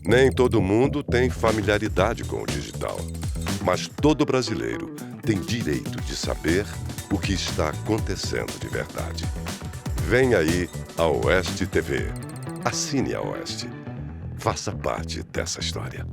Nem todo mundo tem familiaridade com o digital, mas todo brasileiro tem direito de saber o que está acontecendo de verdade. Vem aí a Oeste TV. Assine a Oeste. Faça parte dessa história.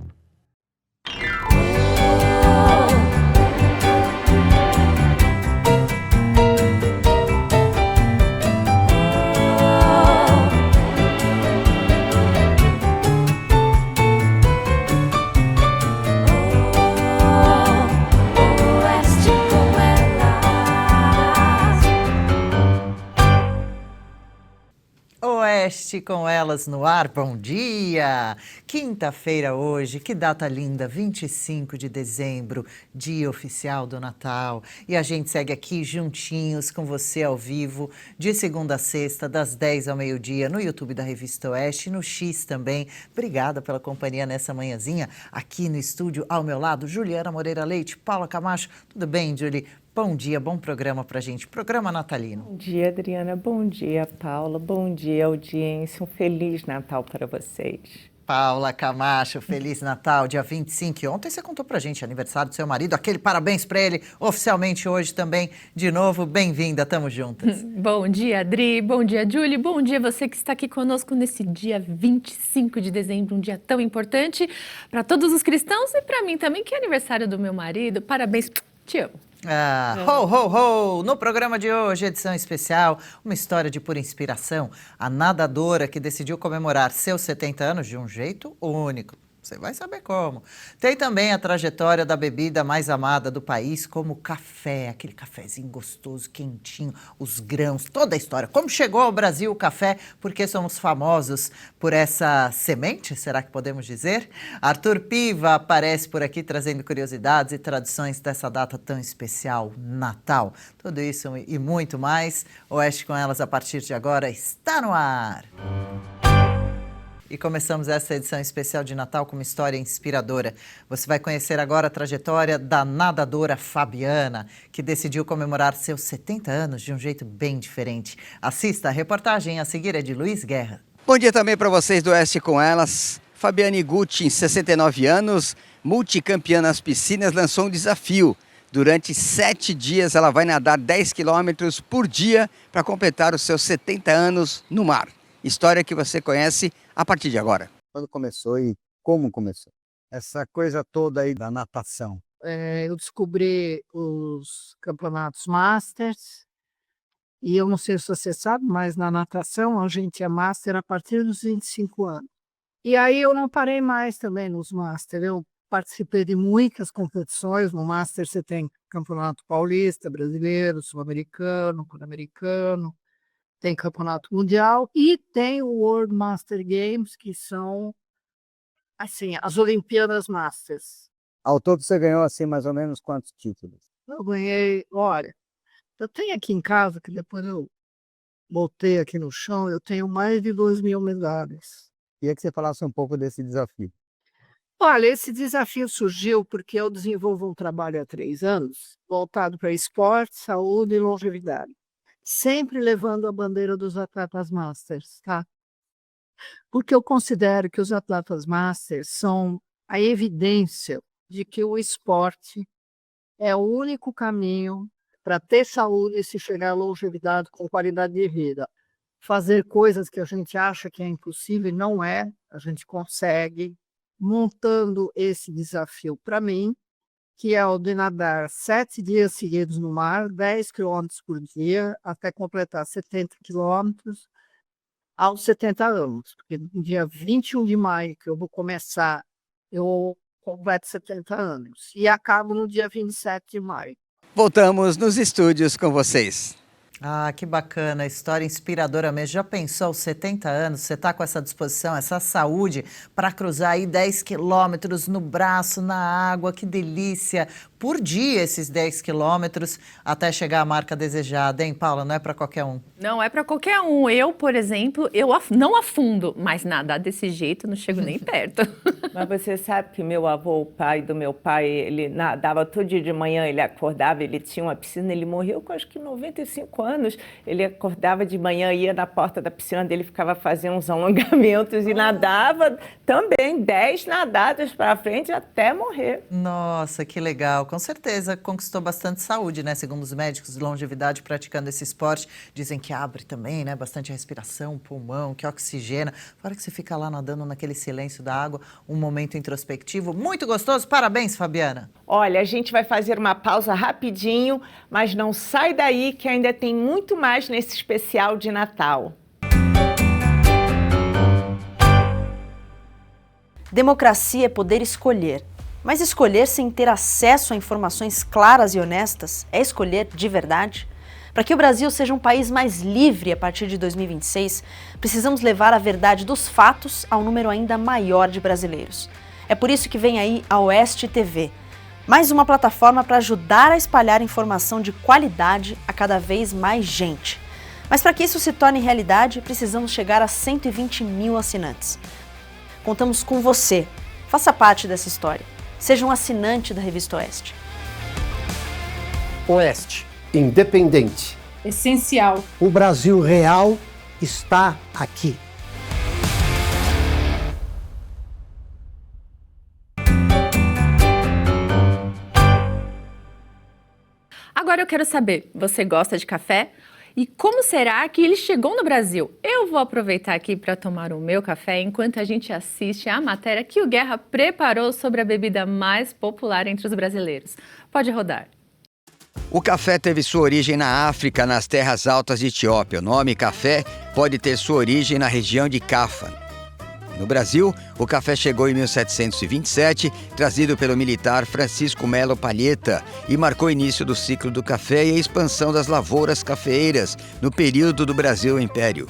Oeste com elas no ar, bom dia! Quinta-feira hoje, que data linda, 25 de dezembro, dia oficial do Natal. E a gente segue aqui juntinhos com você ao vivo, de segunda a sexta, das 10 ao meio-dia, no YouTube da Revista Oeste, no X também. Obrigada pela companhia nessa manhãzinha. Aqui no estúdio, ao meu lado, Juliana Moreira Leite, Paula Camacho. Tudo bem, Julie? Bom dia, bom programa pra gente, programa natalino. Bom dia, Adriana, bom dia, Paula, bom dia, audiência, um Feliz Natal para vocês. Paula Camacho, Feliz Natal, dia 25. Ontem você contou pra gente, aniversário do seu marido, aquele parabéns pra ele, oficialmente hoje também. De novo, bem-vinda, tamo juntas. Bom dia, Adri, bom dia, Julie, bom dia você que está aqui conosco nesse dia 25 de dezembro, um dia tão importante para todos os cristãos e para mim também, que é aniversário do meu marido. Parabéns, te amo. Ho, ho, ho! No programa de hoje, edição especial, uma história de pura inspiração. A nadadora que decidiu comemorar seus 70 anos de um jeito único. Você vai saber como. Tem também a trajetória da bebida mais amada do país, como o café, aquele cafezinho gostoso, quentinho, os grãos, toda a história. Como chegou ao Brasil o café, porque somos famosos por essa semente, será que podemos dizer? Arthur Piva aparece por aqui trazendo curiosidades e tradições dessa data tão especial, Natal. Tudo isso e muito mais, Oeste com elas a partir de agora está no ar. E começamos essa edição especial de Natal com uma história inspiradora. Você vai conhecer agora a trajetória da nadadora Fabiana, que decidiu comemorar seus 70 anos de um jeito bem diferente. Assista a reportagem a seguir, é de Luiz Guerra. Bom dia também para vocês do Oeste com elas. Fabiane Gucci, 69 anos, multicampeã nas piscinas, lançou um desafio. Durante 7 dias ela vai nadar 10 quilômetros por dia para completar os seus 70 anos no mar. História que você conhece a partir de agora. Quando começou e como começou? Essa coisa toda aí da natação. Eu descobri os campeonatos Masters e eu não sei se você sabe, mas na natação a gente é Master a partir dos 25 anos. E aí eu não parei mais também nos Masters. Eu participei de muitas competições. No Master você tem campeonato paulista, brasileiro, sul-americano, pan-americano. Tem campeonato mundial e tem o World Master Games, que são, assim, as Olimpíadas Masters. Ao todo você ganhou, assim, mais ou menos quantos títulos? Eu ganhei, olha, eu tenho aqui em casa, que depois eu botei aqui no chão, eu tenho mais de 2.000 medalhas. Queria que você falasse um pouco desse desafio. Olha, esse desafio surgiu porque eu desenvolvo um trabalho há 3 anos, voltado para esporte, saúde e longevidade. Sempre levando a bandeira dos atletas Masters, tá? Porque eu considero que os atletas Masters são a evidência de que o esporte é o único caminho para ter saúde e se chegar à longevidade com qualidade de vida. Fazer coisas que a gente acha que é impossível e não é, a gente consegue, montando esse desafio para mim, que é o de nadar 7 dias seguidos no mar, 10 quilômetros por dia, até completar 70 quilômetros aos 70 anos. Porque no dia 21 de maio, que eu vou começar, eu completo 70 anos. E acabo no dia 27 de maio. Voltamos nos estúdios com vocês. Ah, que bacana, história inspiradora mesmo. Já pensou aos 70 anos, você está com essa disposição, essa saúde para cruzar aí 10 quilômetros no braço, na água, que delícia. Por dia esses 10 quilômetros até chegar à marca desejada, hein, Paula? Não é para qualquer um. Não é para qualquer um. Eu, por exemplo, não afundo, mas nadar desse jeito não chego nem perto. Mas você sabe que meu avô, o pai do meu pai, ele nadava todo dia de manhã, ele acordava, ele tinha uma piscina, ele morreu com acho que 95 anos. Ele acordava de manhã, ia na porta da piscina dele, ficava fazendo uns alongamentos e nadava também 10 nadadas para frente até morrer. Nossa, que legal. Com certeza conquistou bastante saúde, né? Segundo os médicos de longevidade praticando esse esporte, dizem que abre também, né? Bastante a respiração, pulmão, que oxigena. Fora que você fica lá nadando naquele silêncio da água, um momento introspectivo muito gostoso. Parabéns, Fabiana. Olha, a gente vai fazer uma pausa rapidinho, mas não sai daí que ainda tem muito mais nesse especial de Natal. Democracia é poder escolher. Mas escolher sem ter acesso a informações claras e honestas é escolher de verdade? Para que o Brasil seja um país mais livre a partir de 2026, precisamos levar a verdade dos fatos ao número ainda maior de brasileiros. É por isso que vem aí a Oeste TV, mais uma plataforma para ajudar a espalhar informação de qualidade a cada vez mais gente. Mas para que isso se torne realidade, precisamos chegar a 120 mil assinantes. Contamos com você. Faça parte dessa história. Seja um assinante da Revista Oeste. Oeste, independente. Essencial. O Brasil real está aqui. Agora eu quero saber, você gosta de café? E como será que ele chegou no Brasil? Eu vou aproveitar aqui para tomar o meu café enquanto a gente assiste a matéria que o Guerra preparou sobre a bebida mais popular entre os brasileiros. Pode rodar. O café teve sua origem na África, nas terras altas de Etiópia. O nome café pode ter sua origem na região de Cafa. No Brasil, o café chegou em 1727, trazido pelo militar Francisco Melo Palheta, e marcou o início do ciclo do café e a expansão das lavouras cafeeiras no período do Brasil Império.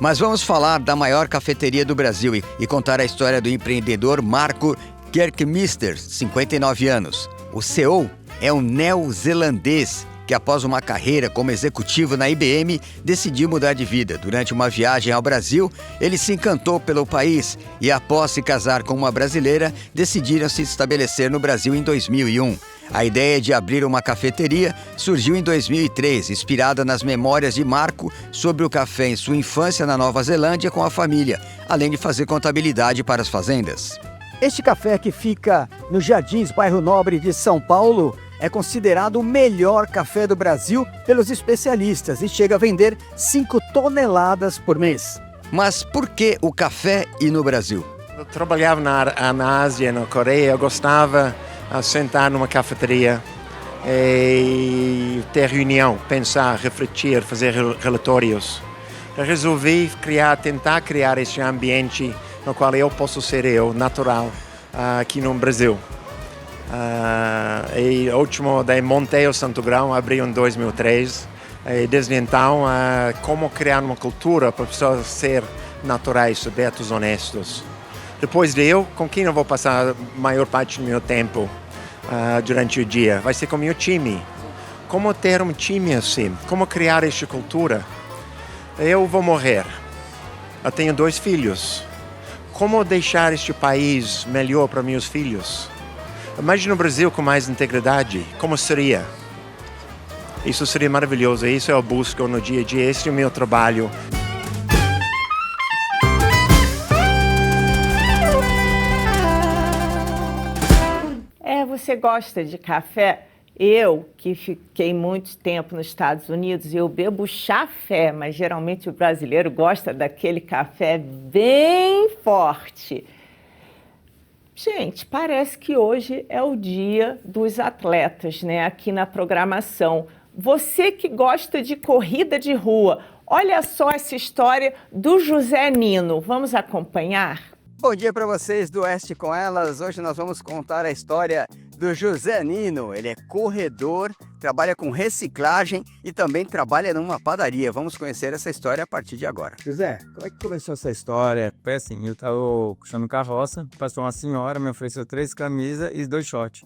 Mas vamos falar da maior cafeteria do Brasil e contar a história do empreendedor Marco Kerkmister, 59 anos. O CEO é um neozelandês que, após uma carreira como executivo na IBM, decidiu mudar de vida. Durante uma viagem ao Brasil, ele se encantou pelo país e, após se casar com uma brasileira, decidiram se estabelecer no Brasil em 2001. A ideia de abrir uma cafeteria surgiu em 2003, inspirada nas memórias de Marco sobre o café em sua infância na Nova Zelândia com a família, além de fazer contabilidade para as fazendas. Este café que fica nos Jardins, bairro Nobre de São Paulo, é considerado o melhor café do Brasil pelos especialistas e chega a vender 5 toneladas por mês. Mas por que o café e no Brasil? Eu trabalhava na Ásia, na Coreia, eu gostava de sentar numa cafeteria e ter reunião, pensar, refletir, fazer relatórios. Eu resolvi tentar criar esse ambiente no qual eu posso ser eu, natural, aqui no Brasil. E o último, montei o Santo Grão, abri em 2003. E desde então, como criar uma cultura para pessoas ser naturais, abertos, honestos. Depois de com quem eu vou passar a maior parte do meu tempo durante o dia? Vai ser com o meu time. Como ter um time assim? Como criar esta cultura? Eu vou morrer. Eu tenho 2 filhos. Como deixar este país melhor para meus filhos? Imagina o Brasil com mais integridade. Como seria? Isso seria maravilhoso. Isso eu busco no dia a dia. Esse é o meu trabalho. Você gosta de café? Eu, que fiquei muito tempo nos Estados Unidos, eu bebo chafé, mas geralmente o brasileiro gosta daquele café bem forte. Gente, parece que hoje é o dia dos atletas, né? Aqui na programação. Você que gosta de corrida de rua, olha só essa história do José Nino. Vamos acompanhar? Bom dia para vocês do Oeste com Elas. Hoje nós vamos contar a história do José Nino. Ele é corredor, trabalha com reciclagem e também trabalha numa padaria. Vamos conhecer essa história a partir de agora. José, como é que começou essa história? Foi assim, eu tava puxando carroça, passou uma senhora, me ofereceu 3 camisas e 2 shorts.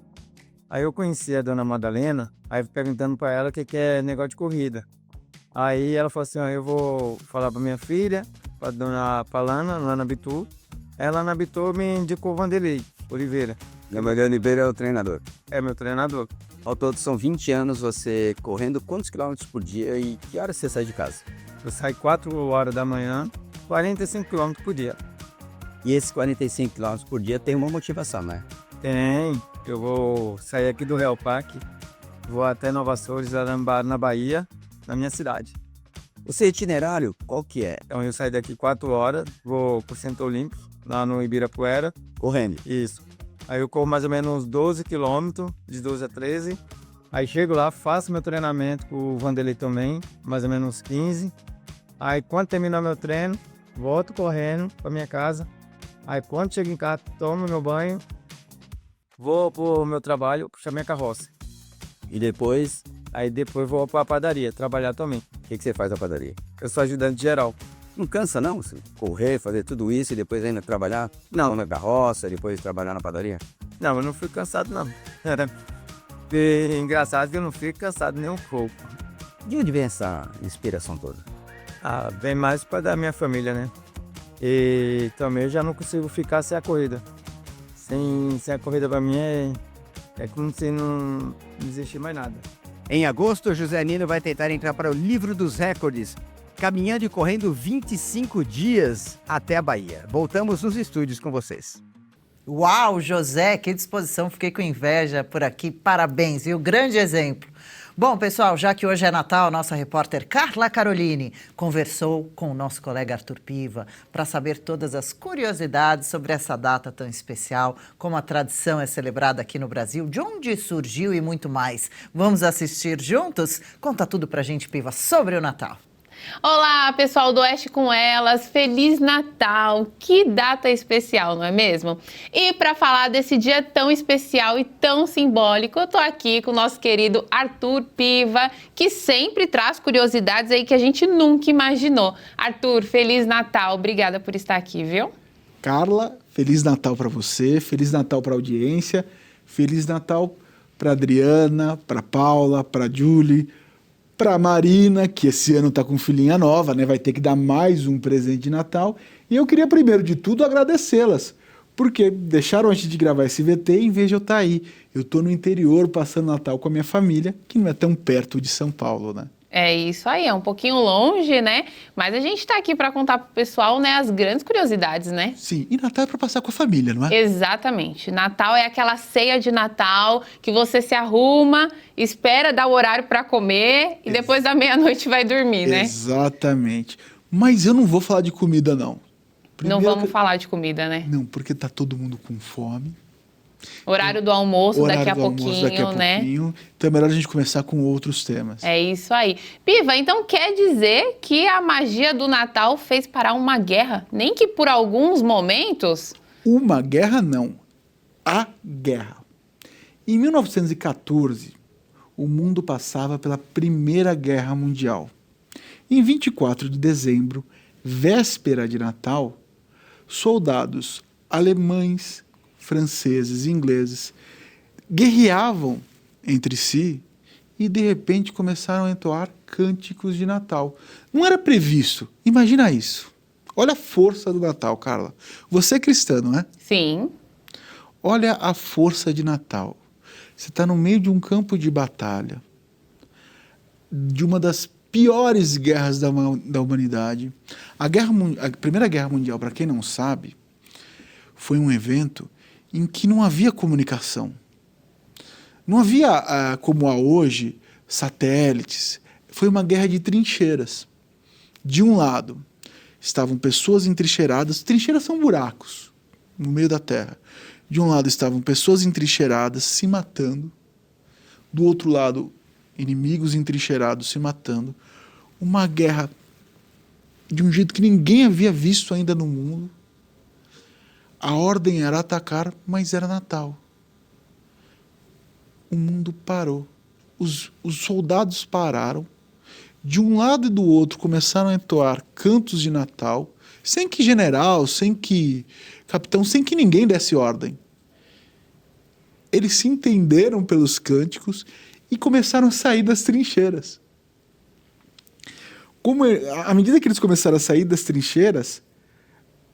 Aí eu conheci a dona Madalena, aí perguntando para ela o que é negócio de corrida. Aí ela falou assim, ó, eu vou falar para minha filha, para dona Palana, Lana Bitu, Ela na Bitor me indicou o Vanderlei Oliveira. Vanderlei Oliveira é o treinador. É meu treinador. Ao todo são 20 anos você correndo quantos quilômetros por dia e que horas você sai de casa? Eu saio 4 horas da manhã, 45 km por dia. E esses 45 km por dia tem uma motivação, né? Tem. Eu vou sair aqui do Real Parque, vou até Nova Açores, Arambara, na Bahia, na minha cidade. O seu itinerário, qual que é? Então eu saio daqui 4 horas, vou pro Centro Olímpico, lá no Ibirapuera. Correndo? Isso. Aí eu corro mais ou menos 12 quilômetros, de 12 a 13. Aí chego lá, faço meu treinamento com o Vanderlei também, mais ou menos 15. Aí quando terminar meu treino, volto correndo pra minha casa. Aí quando chego em casa, tomo meu banho, vou pro meu trabalho, puxar minha carroça. E depois? Aí depois vou pra padaria, trabalhar também. O que você faz na padaria? Eu sou ajudante geral. Não cansa não? Você correr, fazer tudo isso e depois ainda trabalhar? Não. Na carroça, depois trabalhar na padaria? Não, eu não fico cansado não. E engraçado que eu não fico cansado nem um pouco. De onde vem essa inspiração toda? Ah, vem mais para da minha família, né? E também eu já não consigo ficar sem a corrida. Sem a corrida para mim é como se não existisse mais nada. Em agosto, José Nino vai tentar entrar para o livro dos recordes, caminhando e correndo 25 dias até a Bahia. Voltamos nos estúdios com vocês. Uau, José, que disposição, fiquei com inveja por aqui, parabéns, viu? Grande exemplo. Bom, pessoal, já que hoje é Natal, nossa repórter Carla Caroline conversou com o nosso colega Arthur Piva para saber todas as curiosidades sobre essa data tão especial, como a tradição é celebrada aqui no Brasil, de onde surgiu e muito mais. Vamos assistir juntos? Conta tudo pra gente, Piva, sobre o Natal. Olá, pessoal do Oeste com Elas, Feliz Natal! Que data especial, não é mesmo? E para falar desse dia tão especial e tão simbólico, eu tô aqui com o nosso querido Arthur Piva, que sempre traz curiosidades aí que a gente nunca imaginou. Arthur, Feliz Natal! Obrigada por estar aqui, viu? Carla, Feliz Natal para você, Feliz Natal para a audiência, Feliz Natal para Adriana, para Paula, para Julie, para Marina, que esse ano está com filhinha nova, né? Vai ter que dar mais um presente de Natal. E eu queria, primeiro de tudo, agradecê-las, porque deixaram antes de gravar esse VT, em vez de eu estar aí. Eu estou no interior, passando Natal com a minha família, que não é tão perto de São Paulo, né? É isso aí, é um pouquinho longe, né? Mas a gente está aqui para contar pro pessoal, né, as grandes curiosidades, né? Sim, e Natal é para passar com a família, não é? Exatamente. Natal é aquela ceia de Natal que você se arruma, espera dar o horário para comer e depois da meia-noite vai dormir, né? Exatamente. Mas eu não vou falar de comida, não. Não vamos falar de comida, né? Não, porque tá todo mundo com fome. Horário do almoço daqui a pouquinho, né? Então é melhor a gente começar com outros temas. É isso aí. Piva, então quer dizer que a magia do Natal fez parar uma guerra? Nem que por alguns momentos? Uma guerra não. A guerra. Em 1914, o mundo passava pela Primeira Guerra Mundial. Em 24 de dezembro, véspera de Natal, soldados alemães, franceses e ingleses guerreavam entre si e, de repente, começaram a entoar cânticos de Natal. Não era previsto. Imagina isso. Olha a força do Natal, Carla. Você é cristã, não é? Sim. Olha a força de Natal. Você está no meio de um campo de batalha, de uma das piores guerras da humanidade. A Primeira Guerra Mundial, para quem não sabe, foi um evento em que não havia comunicação. Não havia, como há hoje, satélites. Foi uma guerra de trincheiras. De um lado, estavam pessoas entrincheiradas. Trincheiras são buracos no meio da terra. De um lado estavam pessoas entrincheiradas se matando. Do outro lado, inimigos entrincheirados se matando. Uma guerra de um jeito que ninguém havia visto ainda no mundo. A ordem era atacar, mas era Natal. O mundo parou. Os soldados pararam. De um lado e do outro começaram a entoar cantos de Natal, sem que general, sem que capitão, sem que ninguém desse ordem. Eles se entenderam pelos cânticos e começaram a sair das trincheiras. À medida que eles começaram a sair das trincheiras,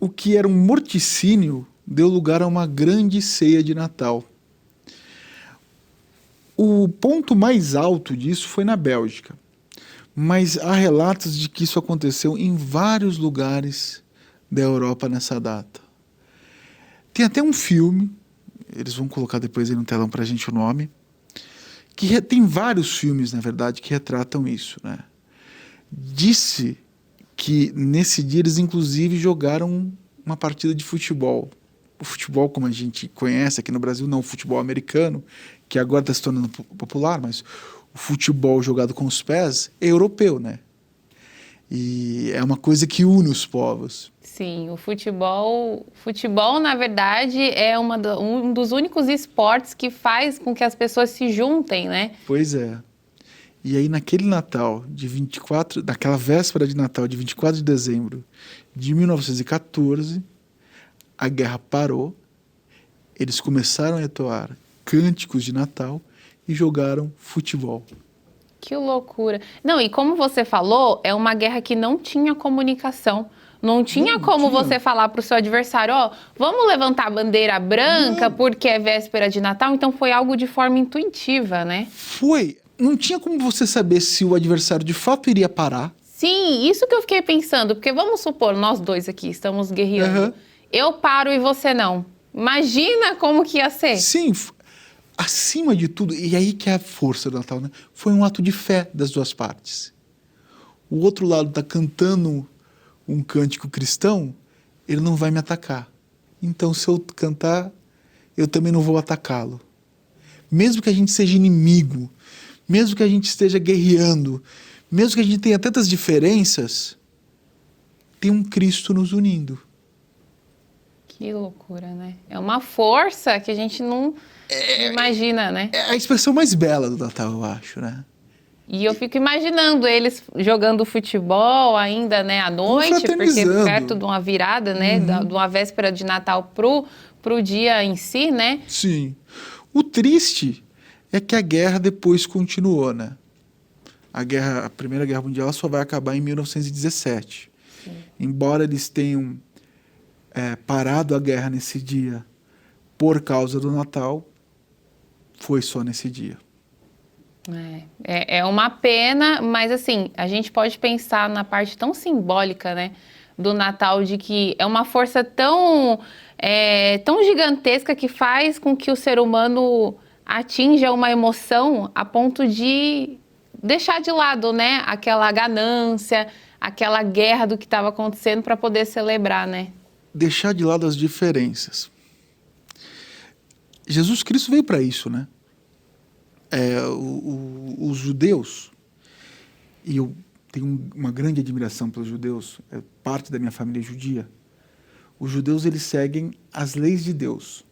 o que era um morticínio deu lugar a uma grande ceia de Natal. O ponto mais alto disso foi na Bélgica, mas há relatos de que isso aconteceu em vários lugares da Europa nessa data. Tem até um filme, eles vão colocar depois aí no telão pra gente o nome, que tem vários filmes, na verdade, que retratam isso, né? Disse que nesse dia eles inclusive jogaram uma partida de futebol. O futebol, como a gente conhece aqui no Brasil, não o futebol americano, que agora está se tornando popular, mas o futebol jogado com os pés é europeu, né? E é uma coisa que une os povos. Sim, o futebol, na verdade, é um dos únicos esportes que faz com que as pessoas se juntem, né? Pois é. E aí naquele Natal, naquela véspera de Natal, de 24 de dezembro de 1914, a guerra parou, eles começaram a entoar cânticos de Natal e jogaram futebol. Que loucura. Não, e como você falou, é uma guerra que não tinha comunicação. Não tinha como você falar para o seu adversário, ó, vamos levantar a bandeira branca porque é véspera de Natal. Então foi algo de forma intuitiva, né? Foi. Não tinha como você saber se o adversário de fato iria parar. Sim, isso que eu fiquei pensando. Porque vamos supor, nós dois aqui estamos guerreando. Eu paro e você não. Imagina como que ia ser. Sim, acima de tudo, e aí que é a força do Natal, né? Foi um ato de fé das duas partes. O outro lado está cantando um cântico cristão, ele não vai me atacar. Então, se eu cantar, eu também não vou atacá-lo. Mesmo que a gente seja inimigo, mesmo que a gente esteja guerreando, mesmo que a gente tenha tantas diferenças, tem um Cristo nos unindo. Que loucura, né? É uma força que a gente não imagina, né? É a expressão mais bela do Natal, eu acho, né? E eu fico imaginando eles jogando futebol ainda, né, à noite, porque perto de uma virada, né, de uma véspera de Natal pro dia em si, né? Sim. O triste é que a guerra depois continuou, né? A Primeira Guerra Mundial só vai acabar em 1917. Sim. Embora eles tenham parado a guerra nesse dia por causa do Natal, foi só nesse dia. É uma pena, mas assim, a gente pode pensar na parte tão simbólica, né, do Natal, de que é uma força tão gigantesca que faz com que o ser humano atinja uma emoção a ponto de deixar de lado, né, aquela ganância, aquela guerra do que estava acontecendo para poder celebrar, né? Deixar de lado as diferenças. Jesus Cristo veio para isso, né? Os judeus, e eu tenho uma grande admiração pelos judeus, é parte da minha família judia. Os judeus, eles seguem as leis de Deus.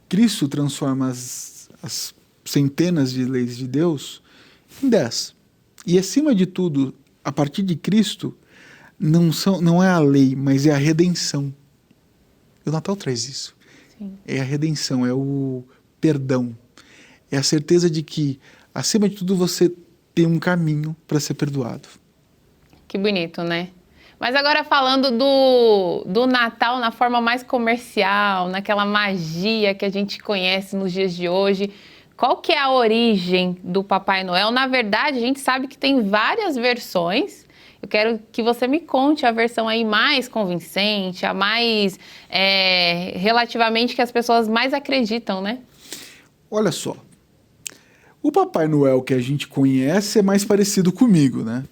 Cristo transforma as centenas de leis de Deus em 10. E acima de tudo, a partir de Cristo, não é a lei, mas é a redenção. O Natal traz isso. Sim. É a redenção, é o perdão. É a certeza de que, acima de tudo, você tem um caminho para ser perdoado. Que bonito, né? Mas agora falando do Natal na forma mais comercial, naquela magia que a gente conhece nos dias de hoje, qual que é a origem do Papai Noel? Na verdade, a gente sabe que tem várias versões. Eu quero que você me conte a versão aí mais convincente, a mais, relativamente, que as pessoas mais acreditam, né? Olha só. O Papai Noel que a gente conhece é mais parecido comigo, né?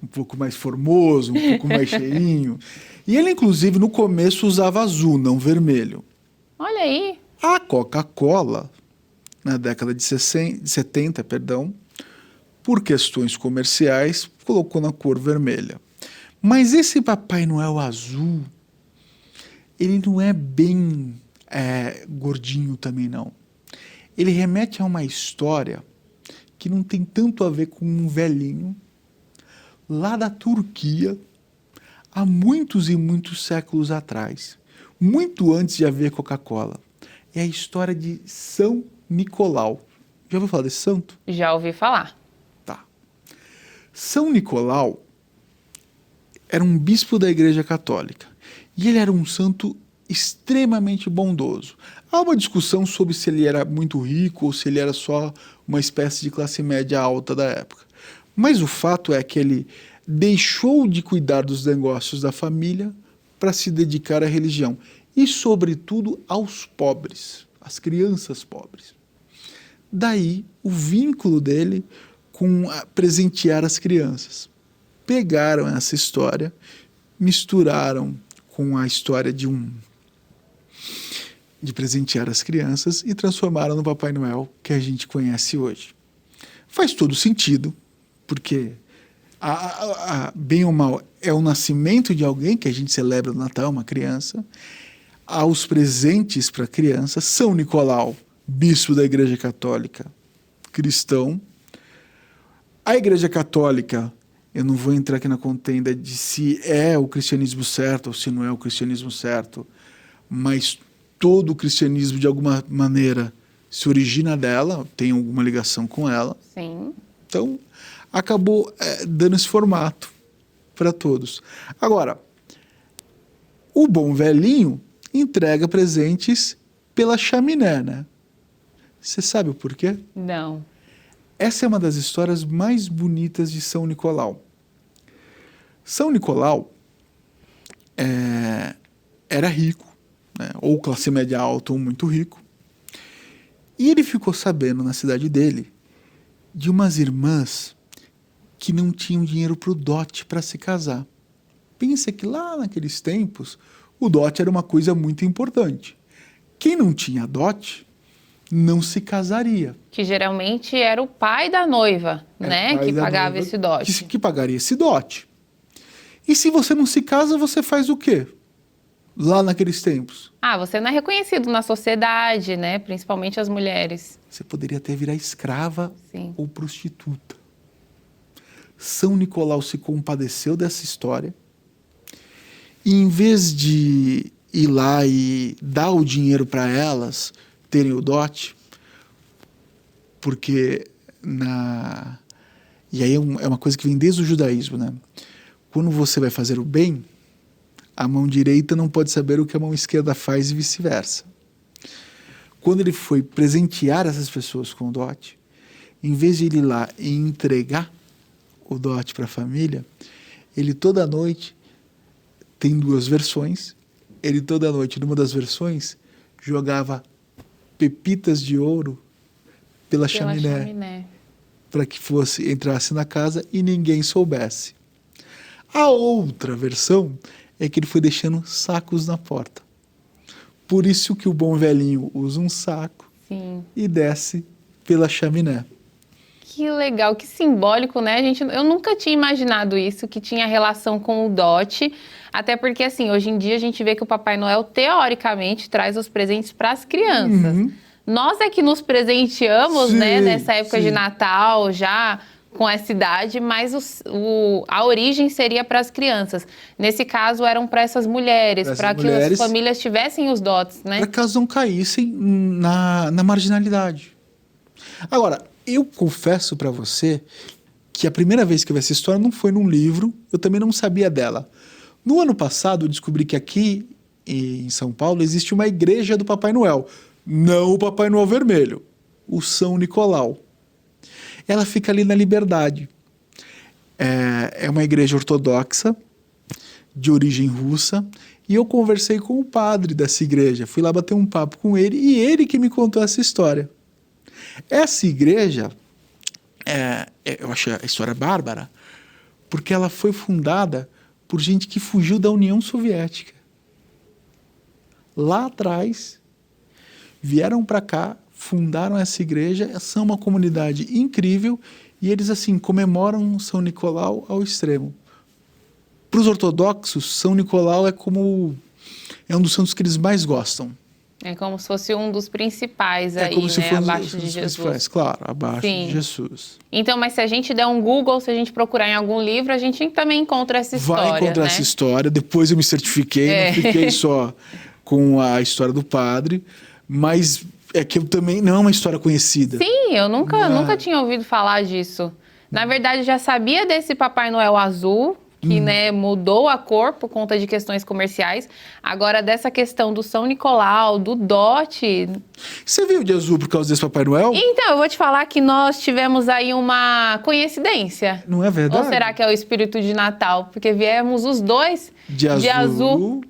Um pouco mais formoso, um pouco mais cheinho. E ele, inclusive, no começo usava azul, não vermelho. Olha aí. A Coca-Cola, na década de 70, por questões comerciais, colocou na cor vermelha. Mas esse Papai Noel azul, ele não é bem gordinho também, não. Ele remete a uma história que não tem tanto a ver com um velhinho lá da Turquia, há muitos e muitos séculos atrás, muito antes de haver Coca-Cola. É a história de São Nicolau. Já ouviu falar desse santo? Já ouvi falar. Tá. São Nicolau era um bispo da Igreja Católica. E ele era um santo extremamente bondoso. Há uma discussão sobre se ele era muito rico ou se ele era só uma espécie de classe média alta da época. Mas o fato é que ele deixou de cuidar dos negócios da família para se dedicar à religião e, sobretudo, aos pobres, às crianças pobres. Daí o vínculo dele com presentear as crianças. Pegaram essa história, misturaram com a história de presentear as crianças e transformaram no Papai Noel que a gente conhece hoje. Faz todo sentido, porque bem ou mal é o nascimento de alguém que a gente celebra no Natal, uma criança. Há os presentes para a criança. São Nicolau, bispo da Igreja Católica, cristão. A Igreja Católica, eu não vou entrar aqui na contenda de se é o cristianismo certo ou se não é o cristianismo certo, mas todo o cristianismo, de alguma maneira, se origina dela, tem alguma ligação com ela. Sim. Então, acabou dando esse formato para todos. Agora, o bom velhinho entrega presentes pela chaminé, né? Você sabe o porquê? Não. Essa é uma das histórias mais bonitas de São Nicolau. São Nicolau era rico, né? Ou classe média alta ou muito rico. E ele ficou sabendo na cidade dele de umas irmãs que não tinham dinheiro para o dote para se casar. Pensa que lá naqueles tempos o dote era uma coisa muito importante. Quem não tinha dote não se casaria. Que geralmente era o pai da noiva, né? Que pagava esse dote. Que pagaria esse dote. E se você não se casa, você faz o quê? Lá naqueles tempos. Você não é reconhecido na sociedade, né? Principalmente as mulheres. Você poderia até virar escrava. Sim. Ou prostituta. São Nicolau se compadeceu dessa história. E em vez de ir lá e dar o dinheiro para elas terem o dote, porque e aí é uma coisa que vem desde o judaísmo, né? Quando você vai fazer o bem, a mão direita não pode saber o que a mão esquerda faz e vice-versa. Quando ele foi presentear essas pessoas com o dote, em vez de ele ir lá e entregar o dote para a família, ele toda noite, tem duas versões, ele toda noite, numa das versões, jogava pepitas de ouro pela chaminé. Para que entrasse na casa e ninguém soubesse. A outra versão é que ele foi deixando sacos na porta. Por isso que o bom velhinho usa um saco. Sim. E desce pela chaminé. Que legal, que simbólico, né? Eu nunca tinha imaginado isso, que tinha relação com o dote. Até porque, assim, hoje em dia a gente vê que o Papai Noel, teoricamente, traz os presentes para as crianças. Uhum. Nós é que nos presenteamos, sim, né? Nessa época sim. de Natal, já com essa idade, mas a origem seria para as crianças. Nesse caso, eram para essas mulheres, para que as famílias tivessem os dotes, né? Para que elas não caíssem na marginalidade. Agora, eu confesso para você que a primeira vez que eu vi essa história não foi num livro, eu também não sabia dela. No ano passado, eu descobri que aqui em São Paulo existe uma igreja do Papai Noel. Não o Papai Noel vermelho, o São Nicolau. Ela fica ali na Liberdade. É uma igreja ortodoxa, de origem russa, e eu conversei com o padre dessa igreja. Fui lá bater um papo com ele, e ele que me contou essa história. Essa igreja, eu achei a história bárbara, porque ela foi fundada por gente que fugiu da União Soviética. Lá atrás, vieram para cá, fundaram essa igreja, são uma comunidade incrível e eles assim comemoram São Nicolau ao extremo. Para os ortodoxos, São Nicolau é um dos santos que eles mais gostam. É como se fosse um dos principais aí, como se né? fosse Abaixo de Jesus. Claro, abaixo de Jesus. Então, mas se a gente der um Google, se a gente procurar em algum livro, a gente também encontra essa história, vai encontrar essa história. Depois eu me certifiquei, não fiquei só com a história do padre, mas é que eu também não é uma história conhecida. Sim, eu nunca tinha ouvido falar disso. Na verdade, já sabia desse Papai Noel azul, que né, mudou a cor por conta de questões comerciais. Agora, dessa questão do São Nicolau, do dote... Você veio de azul por causa desse Papai Noel? Então, eu vou te falar que nós tivemos aí uma coincidência. Não é verdade? Ou será que é o espírito de Natal? Porque viemos os dois de azul.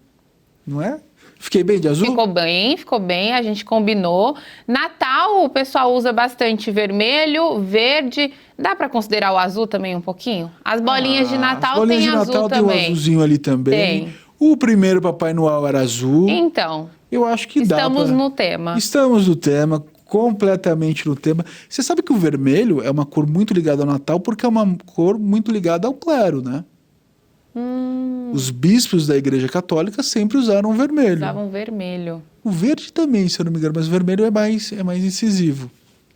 Não é? Fiquei bem de azul? Ficou bem, a gente combinou. Natal, o pessoal usa bastante vermelho, verde. Dá para considerar o azul também um pouquinho? As bolinhas de Natal tem azul também. Tem um azulzinho ali também. Tem. O primeiro Papai Noel era azul. Então, eu acho que estamos no tema. Estamos no tema, completamente no tema. Você sabe que o vermelho é uma cor muito ligada ao Natal porque é uma cor muito ligada ao clero, né? Os bispos da Igreja Católica sempre usaram vermelho. Usavam vermelho. O verde também, se eu não me engano, mas o vermelho é mais incisivo.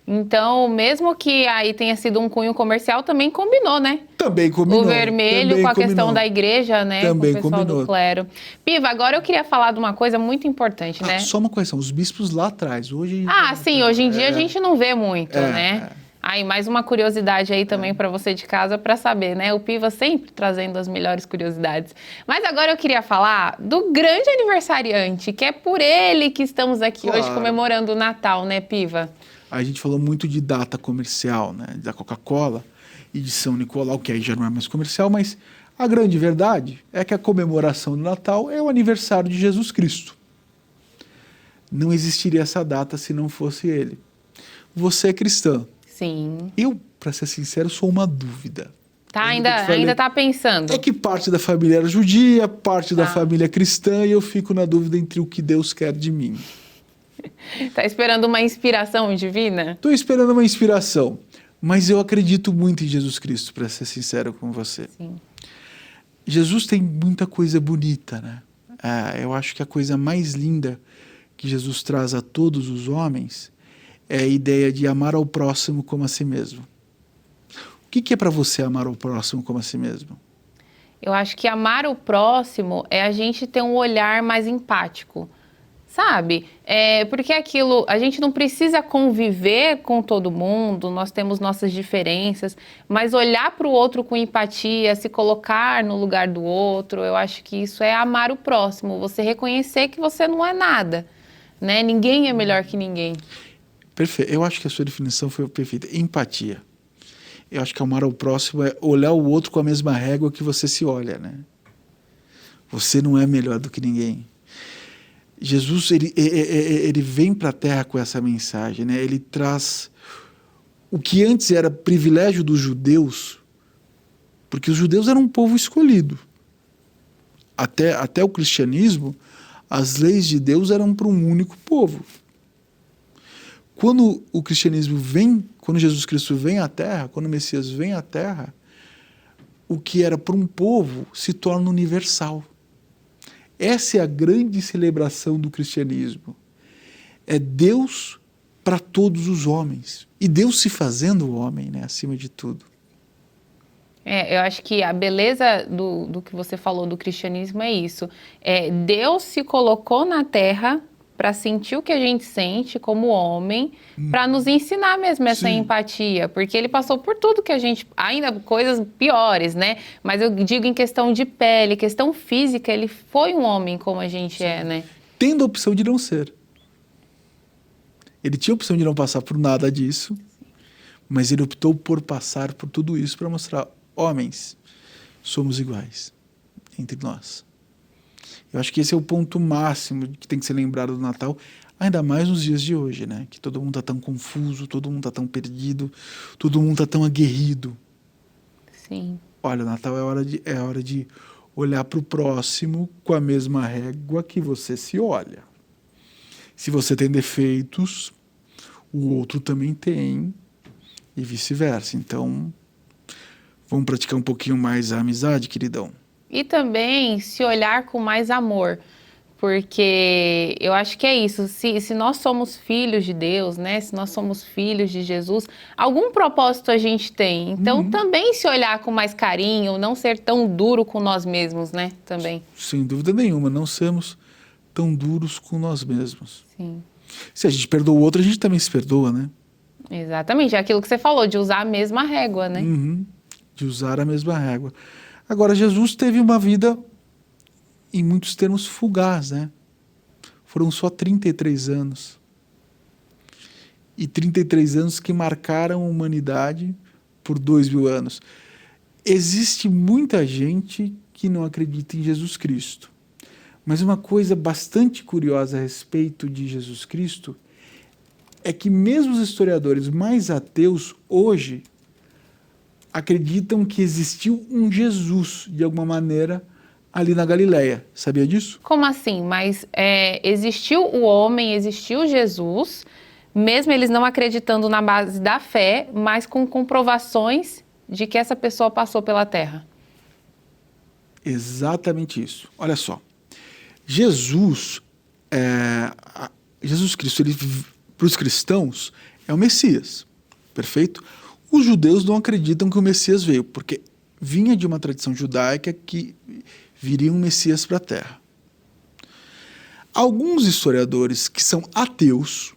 Então, mesmo que aí tenha sido um cunho comercial, também combinou, né? Também combinou. O vermelho com a questão da igreja, né? Também com o pessoal combinou. do clero. Piva, agora eu queria falar de uma coisa muito importante, né? Só uma correção, os bispos lá atrás. Hoje sim, hoje em dia a gente não vê muito, né? Aí, mais uma curiosidade aí também para você de casa para saber, né? O Piva sempre trazendo as melhores curiosidades. Mas agora eu queria falar do grande aniversariante, que é por ele que estamos aqui hoje comemorando o Natal, né, Piva? A gente falou muito de data comercial, né? Da Coca-Cola e de São Nicolau, que aí já não é mais comercial, mas a grande verdade é que a comemoração do Natal é o aniversário de Jesus Cristo. Não existiria essa data se não fosse ele. Você é cristã. Sim. Eu, para ser sincero, sou uma dúvida. Ainda tá pensando. É que parte da família era judia, parte da família é cristã, e eu fico na dúvida entre o que Deus quer de mim. Tá esperando uma inspiração divina? Estou esperando uma inspiração, mas eu acredito muito em Jesus Cristo, para ser sincero com você. Sim. Jesus tem muita coisa bonita, né? Eu acho que a coisa mais linda que Jesus traz a todos os homens é a ideia de amar ao próximo como a si mesmo. O que é para você amar ao próximo como a si mesmo? Eu acho que amar o próximo é a gente ter um olhar mais empático, sabe? Porque aquilo, a gente não precisa conviver com todo mundo, nós temos nossas diferenças, mas olhar para o outro com empatia, se colocar no lugar do outro, eu acho que isso é amar o próximo, você reconhecer que você não é nada, né? Ninguém é melhor que ninguém. Perfeito. Eu acho que a sua definição foi perfeita. Empatia. Eu acho que amar ao próximo é olhar o outro com a mesma régua que você se olha, né? Você não é melhor do que ninguém. Jesus, ele vem para a Terra com essa mensagem, né? Ele traz o que antes era privilégio dos judeus, porque os judeus eram um povo escolhido. Até o cristianismo, as leis de Deus eram para um único povo. Quando o cristianismo vem, quando Jesus Cristo vem à Terra, quando o Messias vem à Terra, o que era para um povo se torna universal. Essa é a grande celebração do cristianismo. É Deus para todos os homens. E Deus se fazendo homem, né, acima de tudo. Eu acho que a beleza do que você falou do cristianismo é isso. Deus se colocou na Terra para sentir o que a gente sente como homem, para nos ensinar mesmo essa empatia, porque ele passou por tudo que a gente, ainda coisas piores, né? Mas eu digo em questão de pele, questão física, ele foi um homem como a gente é, né? Tendo a opção de não ser. Ele tinha a opção de não passar por nada disso, mas ele optou por passar por tudo isso para mostrar, homens, somos iguais entre nós. Eu acho que esse é o ponto máximo que tem que ser lembrado do Natal, ainda mais nos dias de hoje, né? Que todo mundo está tão confuso, todo mundo está tão perdido, todo mundo está tão aguerrido. Sim. Olha, o Natal é hora de olhar para o próximo com a mesma régua que você se olha. Se você tem defeitos, o outro também tem, e vice-versa. Então, vamos praticar um pouquinho mais a amizade, queridão? E também se olhar com mais amor, porque eu acho que é isso, se nós somos filhos de Deus, né, se nós somos filhos de Jesus, algum propósito a gente tem, então também se olhar com mais carinho, não ser tão duro com nós mesmos, né, também. Sem dúvida nenhuma, não sermos tão duros com nós mesmos. Sim. Se a gente perdoa o outro, a gente também se perdoa, né? Exatamente, é aquilo que você falou, de usar a mesma régua, né? De usar a mesma régua. Agora, Jesus teve uma vida, em muitos termos, fugaz, né? Foram só 33 anos. E 33 anos que marcaram a humanidade por 2000 anos. Existe muita gente que não acredita em Jesus Cristo. Mas uma coisa bastante curiosa a respeito de Jesus Cristo é que mesmo os historiadores mais ateus hoje acreditam que existiu um Jesus, de alguma maneira, ali na Galileia. Sabia disso? Como assim? Mas existiu o homem, existiu Jesus, mesmo eles não acreditando na base da fé, mas com comprovações de que essa pessoa passou pela Terra. Exatamente isso. Olha só. Jesus Cristo, para os cristãos, é o Messias. Perfeito? Os judeus não acreditam que o Messias veio, porque vinha de uma tradição judaica que viria um Messias para a Terra. Alguns historiadores que são ateus,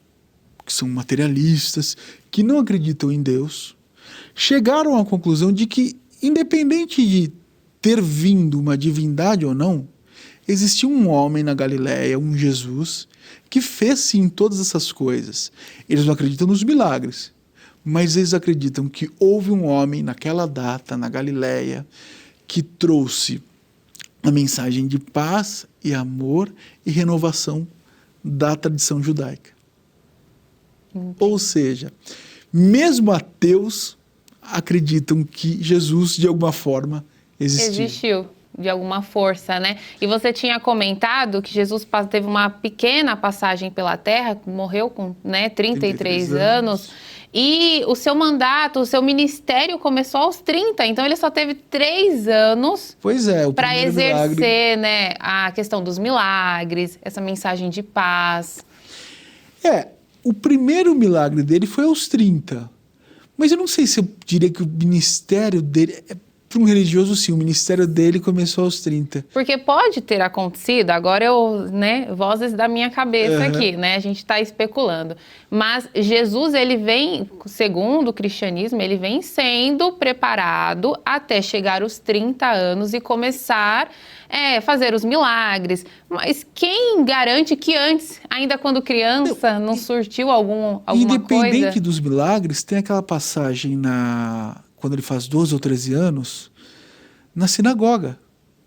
que são materialistas, que não acreditam em Deus, chegaram à conclusão de que, independente de ter vindo uma divindade ou não, existia um homem na Galileia, um Jesus, que fez sim todas essas coisas. Eles não acreditam nos milagres, mas eles acreditam que houve um homem naquela data, na Galileia, que trouxe a mensagem de paz e amor e renovação da tradição judaica. Ou seja, mesmo ateus acreditam que Jesus, de alguma forma, existiu. De alguma força, né? E você tinha comentado que Jesus teve uma pequena passagem pela Terra, morreu com 33 anos. E o seu mandato, o seu ministério começou aos 30, então ele só teve 3 anos para exercer a questão dos milagres, essa mensagem de paz. O primeiro milagre dele foi aos 30. Mas eu não sei se eu diria que o ministério dele... Para um religioso, sim, o ministério dele começou aos 30. Porque pode ter acontecido, agora vozes da minha cabeça aqui, a gente está especulando. Mas Jesus, ele vem, segundo o cristianismo, ele vem sendo preparado até chegar aos 30 anos e começar a fazer os milagres. Mas quem garante que antes, ainda quando criança, não surtiu alguma coisa? Independente dos milagres, tem aquela passagem quando ele faz 12 ou 13 anos, na sinagoga.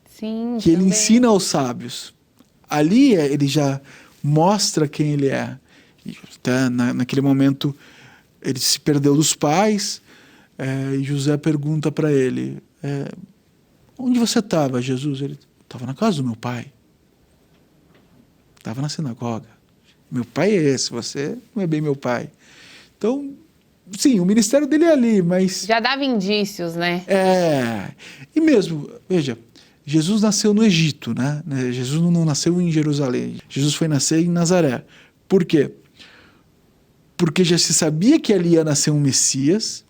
Sim, que ele ensina aos sábios. Ali ele já mostra quem ele é. E até naquele momento ele se perdeu dos pais, e José pergunta para ele, onde você estava, Jesus? Ele estava na casa do meu pai. Estava na sinagoga. Meu pai é esse, você não é bem meu pai. Então, sim, o ministério dele é ali, mas... Já dava indícios, né? E mesmo, veja, Jesus nasceu no Egito, né? Jesus não nasceu em Jerusalém. Jesus foi nascer em Nazaré. Por quê? Porque já se sabia que ali ia nascer um Messias.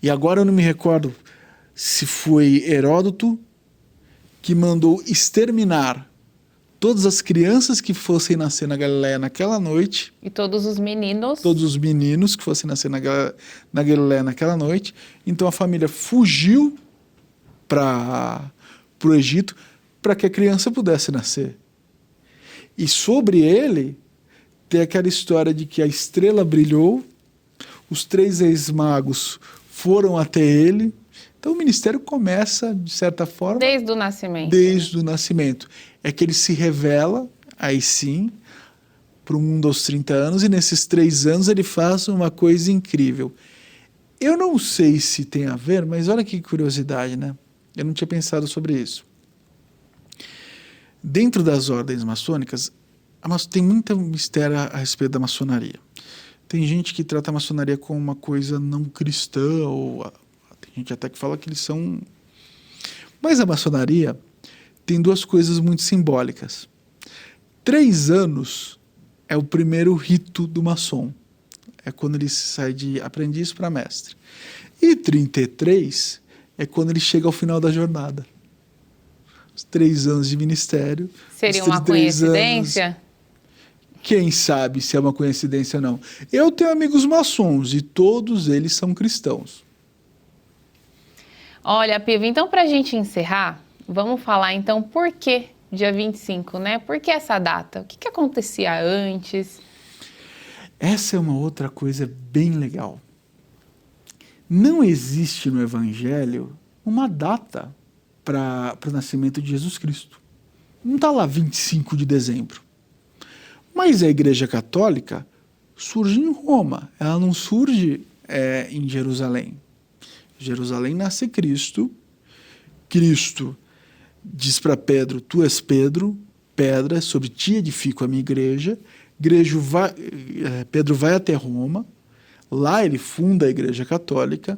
E agora eu não me recordo se foi Heródoto que mandou exterminar todas as crianças que fossem nascer na Galileia naquela noite. E todos os meninos. Todos os meninos que fossem nascer na Galileia naquela noite. Então a família fugiu para o Egito para que a criança pudesse nascer. E sobre ele tem aquela história de que a estrela brilhou, os 3 ex-magos foram até ele. Então o ministério começa, de certa forma... Desde o nascimento. Desde o nascimento. É que ele se revela, aí sim, para o mundo aos 30 anos, e nesses 3 anos ele faz uma coisa incrível. Eu não sei se tem a ver, mas olha que curiosidade, né? Eu não tinha pensado sobre isso. Dentro das ordens maçônicas, tem muito mistério a respeito da maçonaria. Tem gente que trata a maçonaria como uma coisa não cristã, ou tem gente até que fala que eles são... Mas a maçonaria tem 2 coisas muito simbólicas. 3 anos é o primeiro rito do maçom. É quando ele sai de aprendiz para mestre. E 33 é quando ele chega ao final da jornada. Os 3 anos de ministério. Seria uma coincidência? Quem sabe se é uma coincidência ou não. Eu tenho amigos maçons e todos eles são cristãos. Olha, Piva, então para a gente encerrar, vamos falar então por que dia 25, né? Por que essa data? O que acontecia antes? Essa é uma outra coisa bem legal. Não existe no Evangelho uma data para o nascimento de Jesus Cristo. Não está lá 25 de dezembro. Mas a Igreja Católica surge em Roma, ela não surge em Jerusalém. Jerusalém nasce Cristo. Cristo diz para Pedro, tu és Pedro, pedra, sobre ti edifico a minha igreja. Pedro vai até Roma, lá ele funda a Igreja Católica.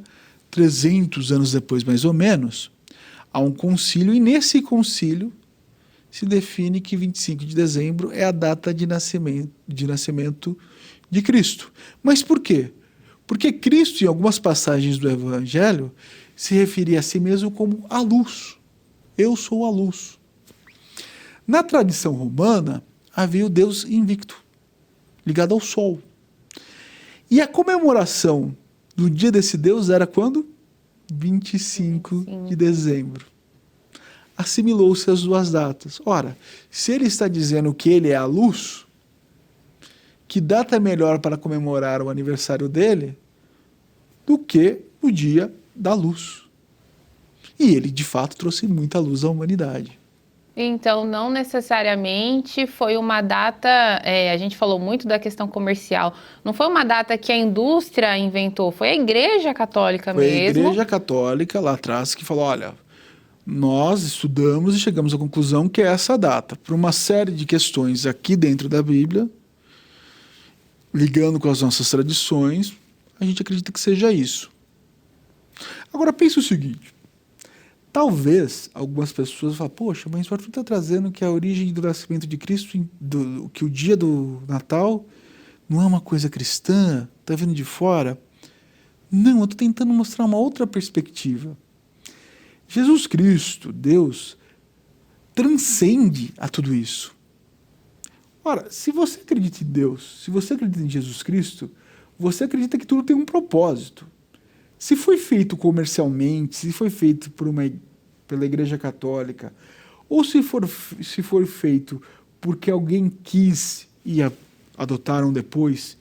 300 anos depois, mais ou menos, há um concílio, e nesse concílio se define que 25 de dezembro é a data de nascimento de Cristo. Mas por quê? Porque Cristo, em algumas passagens do Evangelho, se referia a si mesmo como a luz. Eu sou a luz. Na tradição romana, havia o Deus invicto, ligado ao sol. E a comemoração do dia desse Deus era quando? 25 de dezembro. Assimilou-se as duas datas. Ora, se ele está dizendo que ele é a luz, que data é melhor para comemorar o aniversário dele do que o dia da luz? E ele, de fato, trouxe muita luz à humanidade. Então, não necessariamente foi uma data, a gente falou muito da questão comercial, não foi uma data que a indústria inventou, foi a Igreja Católica mesmo. Foi a Igreja Católica lá atrás que falou, olha, nós estudamos e chegamos à conclusão que é essa data. Por uma série de questões aqui dentro da Bíblia, ligando com as nossas tradições, a gente acredita que seja isso. Agora, pensa o seguinte. Talvez algumas pessoas falem, poxa, mas o Arthur está trazendo que a origem do nascimento de Cristo, que o dia do Natal não é uma coisa cristã, está vindo de fora. Não, eu estou tentando mostrar uma outra perspectiva. Jesus Cristo, Deus, transcende a tudo isso. Ora, se você acredita em Deus, se você acredita em Jesus Cristo, você acredita que tudo tem um propósito. Se foi feito comercialmente, se foi feito pela Igreja Católica, ou se for feito porque alguém quis e adotaram depois,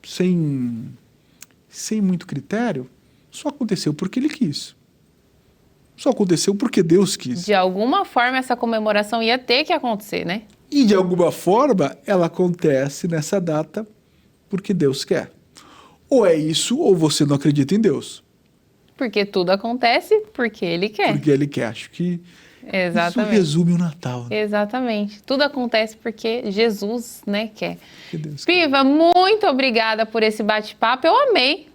sem muito critério, só aconteceu porque ele quis. Só aconteceu porque Deus quis. De alguma forma, essa comemoração ia ter que acontecer, né? E de alguma forma, ela acontece nessa data porque Deus quer. Ou é isso, ou você não acredita em Deus. Porque tudo acontece porque Ele quer. Porque Ele quer. Acho que exatamente. Isso resume o Natal. Né? Exatamente. Tudo acontece porque Jesus, né, quer. Que Deus Piva, muito obrigada por esse bate-papo. Eu amei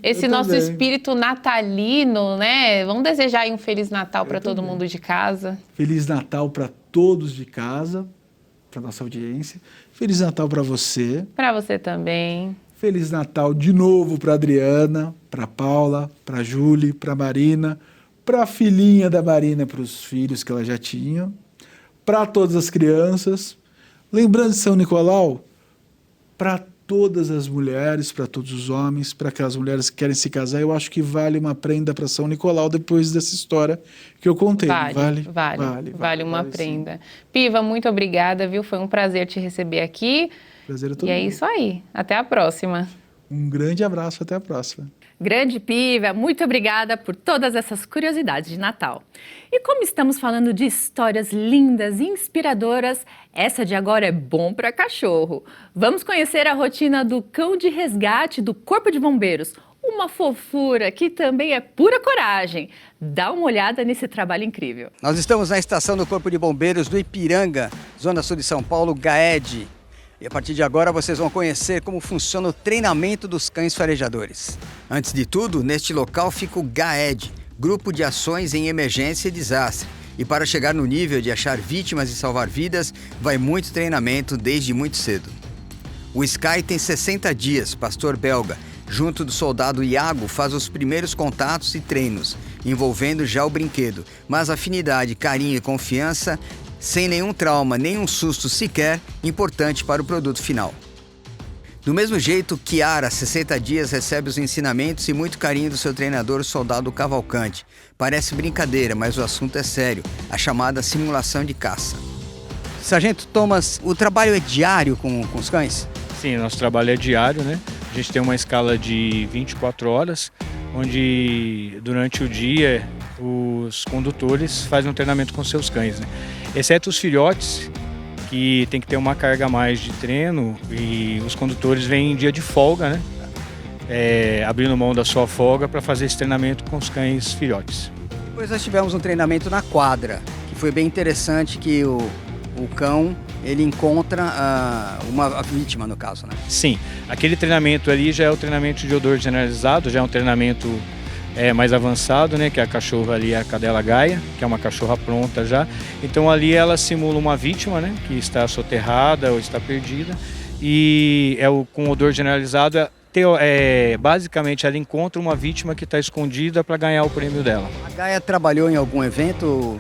esse nosso espírito natalino, né? Vamos desejar aí um Feliz Natal para todo mundo de casa. Feliz Natal para todos de casa, para nossa audiência. Feliz Natal para você. Para você também. Feliz Natal de novo para Adriana, para Paula, para Júlia, para Marina, para a filhinha da Marina, para os filhos que ela já tinha, para todas as crianças. Lembrando de São Nicolau, para todas as mulheres, para todos os homens, para aquelas mulheres que querem se casar, eu acho que vale uma prenda para São Nicolau depois dessa história que eu contei. Vale uma prenda. Sim. Piva, muito obrigada, viu? Foi um prazer te receber aqui. Prazer é todo mundo. É isso aí. Até a próxima. Um grande abraço, até a próxima. Grande Piva, muito obrigada por todas essas curiosidades de Natal. E como estamos falando de histórias lindas e inspiradoras, essa de agora é bom para cachorro. Vamos conhecer a rotina do cão de resgate do Corpo de Bombeiros. Uma fofura que também é pura coragem. Dá uma olhada nesse trabalho incrível. Nós estamos na estação do Corpo de Bombeiros do Ipiranga, Zona Sul de São Paulo, GAED. E a partir de agora vocês vão conhecer como funciona o treinamento dos cães farejadores. Antes de tudo, neste local fica o GAED, Grupo de Ações em Emergência e Desastre. E para chegar no nível de achar vítimas e salvar vidas, vai muito treinamento desde muito cedo. O Sky tem 60 dias, pastor belga. Junto do soldado Iago, faz os primeiros contatos e treinos, envolvendo já o brinquedo. Mas afinidade, carinho e confiança, sem nenhum trauma, nenhum susto sequer, importante para o produto final. Do mesmo jeito, Chiara, 60 dias, recebe os ensinamentos e muito carinho do seu treinador, o soldado Cavalcante. Parece brincadeira, mas o assunto é sério, a chamada simulação de caça. Sargento Thomas, o trabalho é diário com os cães? Sim, nosso trabalho é diário, né? A gente tem uma escala de 24 horas, onde durante o dia os condutores fazem um treinamento com seus cães, né? Exceto os filhotes, que tem que ter uma carga a mais de treino, e os condutores vêm em dia de folga, né? Abrindo mão da sua folga para fazer esse treinamento com os cães filhotes. Depois nós tivemos um treinamento na quadra, que foi bem interessante, que o cão ele encontra uma vítima, no caso, né? Sim, aquele treinamento ali já é o treinamento de odor generalizado, já é um treinamento mais avançado, né? Que é a cachorra ali, a cadela Gaia, que é uma cachorra pronta já. Então ali ela simula uma vítima, né? Que está soterrada ou está perdida. E com odor generalizado, basicamente ela encontra uma vítima que está escondida para ganhar o prêmio dela. A Gaia trabalhou em algum evento?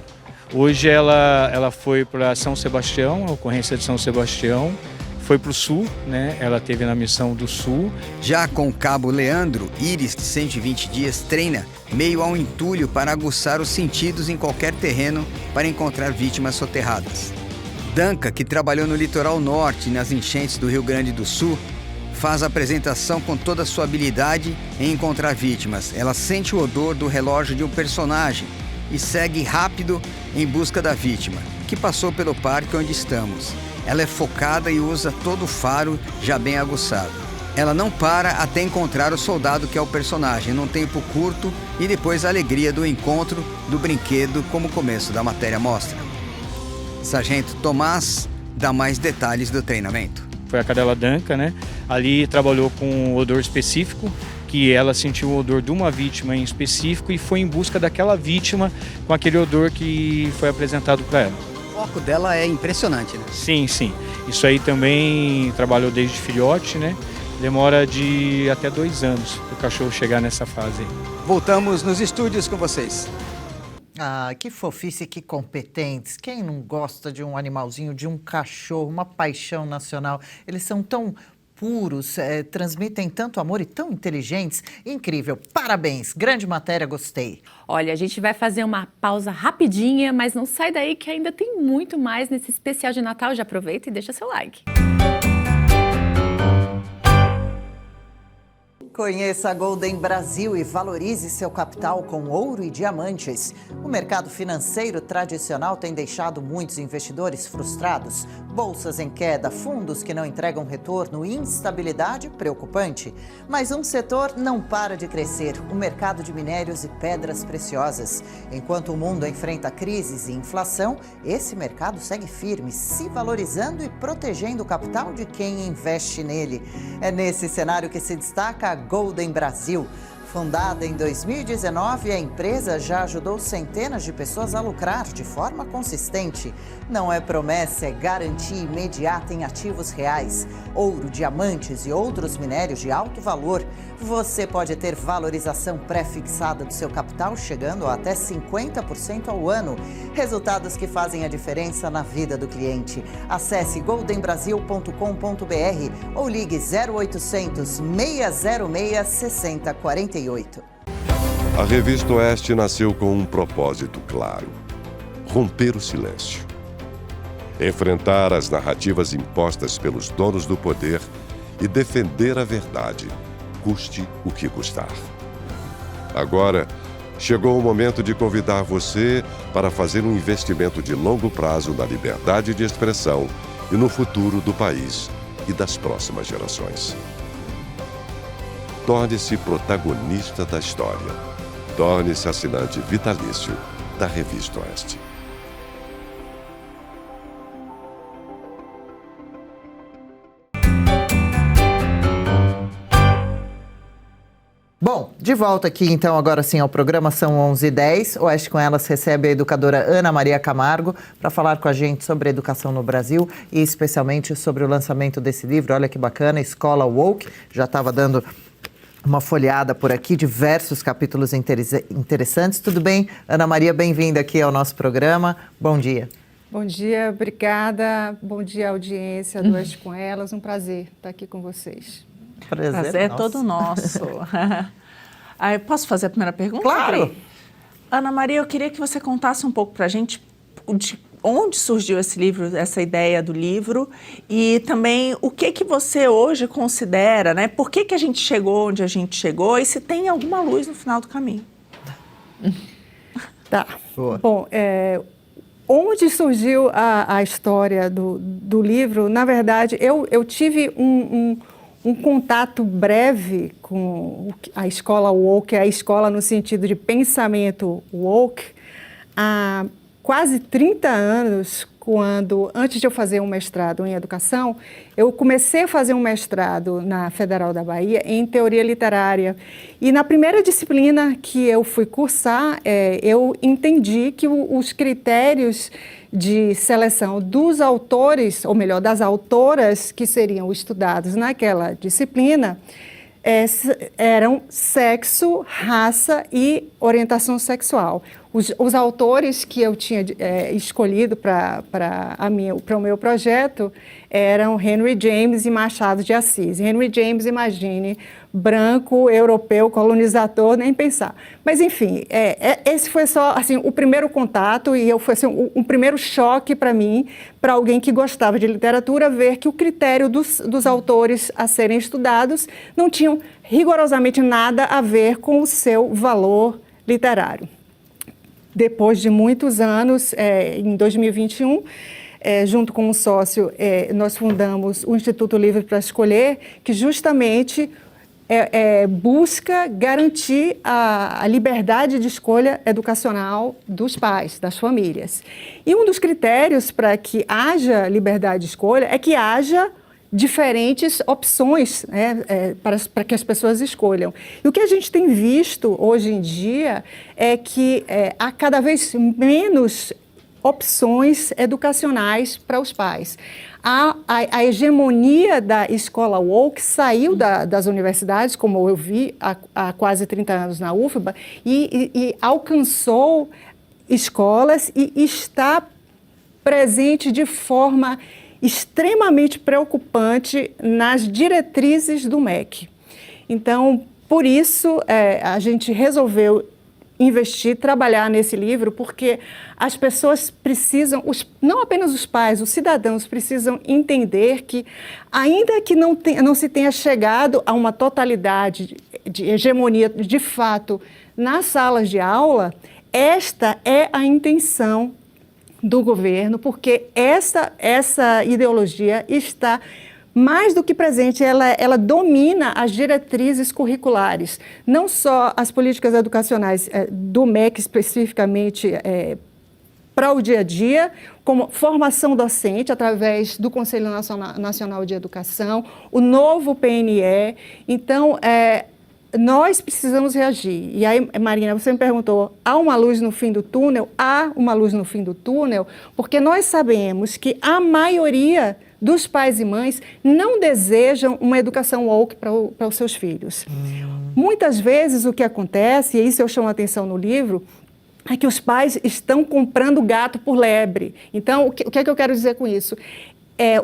Hoje ela foi para São Sebastião, a ocorrência de São Sebastião. Foi para o sul, né? Ela esteve na missão do sul. Já com o cabo Leandro, Iris, de 120 dias, treina meio ao entulho para aguçar os sentidos em qualquer terreno para encontrar vítimas soterradas. Danca, que trabalhou no litoral norte e nas enchentes do Rio Grande do Sul, faz a apresentação com toda a sua habilidade em encontrar vítimas. Ela sente o odor do relógio de um personagem e segue rápido em busca da vítima, que passou pelo parque onde estamos. Ela é focada e usa todo o faro já bem aguçado. Ela não para até encontrar o soldado que é o personagem, num tempo curto, e depois a alegria do encontro do brinquedo, como o começo da matéria mostra. Sargento Tomás dá mais detalhes do treinamento. Foi a cadela Danca, né? Ali trabalhou com um odor específico, que ela sentiu o odor de uma vítima em específico e foi em busca daquela vítima com aquele odor que foi apresentado para ela. O foco dela é impressionante, né? Sim, sim. Isso aí também trabalhou desde filhote, né? Demora de até 2 anos para o cachorro chegar nessa fase aí. Voltamos nos estúdios com vocês. Ah, que fofice, que competentes. Quem não gosta de um animalzinho, de um cachorro, uma paixão nacional? Eles são tão puros, transmitem tanto amor e tão inteligentes. Incrível, parabéns, grande matéria, gostei. Olha, a gente vai fazer uma pausa rapidinha, mas não sai daí que ainda tem muito mais nesse especial de Natal. Já aproveita e deixa seu like. Conheça a Golden Brasil e valorize seu capital com ouro e diamantes. O mercado financeiro tradicional tem deixado muitos investidores frustrados. Bolsas em queda, fundos que não entregam retorno e instabilidade preocupante. Mas um setor não para de crescer, o mercado de minérios e pedras preciosas. Enquanto o mundo enfrenta crises e inflação, esse mercado segue firme, se valorizando e protegendo o capital de quem investe nele. É nesse cenário que se destaca a Golden Brasil. Fundada em 2019, a empresa já ajudou centenas de pessoas a lucrar de forma consistente. Não é promessa, é garantia imediata em ativos reais. Ouro, diamantes e outros minérios de alto valor. Você pode ter valorização pré-fixada do seu capital chegando a até 50% ao ano. Resultados que fazem a diferença na vida do cliente. Acesse goldenbrasil.com.br ou ligue 0800 606 6048. A Revista Oeste nasceu com um propósito claro: romper o silêncio. Enfrentar as narrativas impostas pelos donos do poder e defender a verdade, custe o que custar. Agora, chegou o momento de convidar você para fazer um investimento de longo prazo na liberdade de expressão e no futuro do país e das próximas gerações. Torne-se protagonista da história. Torne-se assinante vitalício da Revista Oeste. Bom, de volta aqui então agora sim ao programa, são 11h10. O Oeste com Elas recebe a educadora Ana Maria Camargo para falar com a gente sobre a educação no Brasil e especialmente sobre o lançamento desse livro. Olha que bacana, Escola Woke. Já estava dando uma folheada por aqui, diversos capítulos interessantes. Tudo bem? Ana Maria, bem-vinda aqui ao nosso programa. Bom dia. Bom dia, obrigada. Bom dia, audiência do Oeste com Elas. Um prazer estar aqui com vocês. Prazer é todo nosso. Posso fazer a primeira pergunta? Claro. Pri? Ana Maria, eu queria que você contasse um pouco para a gente de onde surgiu esse livro, essa ideia do livro, e também o que você hoje considera, né? Por que a gente chegou onde a gente chegou e se tem alguma luz no final do caminho. Tá. Boa. Bom, onde surgiu a história do livro? Na verdade, eu tive um contato breve com a escola woke, a escola no sentido de pensamento woke, há quase 30 anos, antes de eu fazer um mestrado em educação, eu comecei a fazer um mestrado na Federal da Bahia em teoria literária. E na primeira disciplina que eu fui cursar, eu entendi que os critérios de seleção dos autores, ou melhor, das autoras que seriam estudados naquela disciplina, eram sexo, raça e orientação sexual. Os autores que eu tinha escolhido para o meu projeto eram Henry James e Machado de Assis. Henry James, imagine, branco, europeu, colonizador, nem pensar. Mas, enfim, esse foi só assim, o primeiro contato e foi assim, um primeiro choque para mim, para alguém que gostava de literatura, ver que o critério dos autores a serem estudados não tinham rigorosamente nada a ver com o seu valor literário. Depois de muitos anos, em 2021, junto com um sócio, nós fundamos o Instituto Livre para Escolher, que justamente busca garantir a liberdade de escolha educacional dos pais, das famílias. E um dos critérios para que haja liberdade de escolha é que haja diferentes opções, né, para que as pessoas escolham. E o que a gente tem visto hoje em dia é que há cada vez menos opções educacionais para os pais. A hegemonia da escola woke saiu das universidades, como eu vi há quase 30 anos na UFBA, e alcançou escolas e está presente de forma extremamente preocupante nas diretrizes do MEC. Então, por isso, a gente resolveu investir, trabalhar nesse livro, porque as pessoas precisam, não apenas os pais, os cidadãos precisam entender que, ainda que não se tenha chegado a uma totalidade de hegemonia de fato nas salas de aula, esta é a intenção do governo, porque essa ideologia está mais do que presente, ela domina as diretrizes curriculares, não só as políticas educacionais do MEC especificamente para o dia a dia, como formação docente através do Conselho Nacional de Educação, o novo PNE. Então, nós precisamos reagir. E aí, Marina, você me perguntou, há uma luz no fim do túnel? Há uma luz no fim do túnel, porque nós sabemos que a maioria dos pais e mães não desejam uma educação woke para os seus filhos. Muitas vezes o que acontece, e isso eu chamo a atenção no livro, é que os pais estão comprando gato por lebre. Então, o que é que eu quero dizer com isso?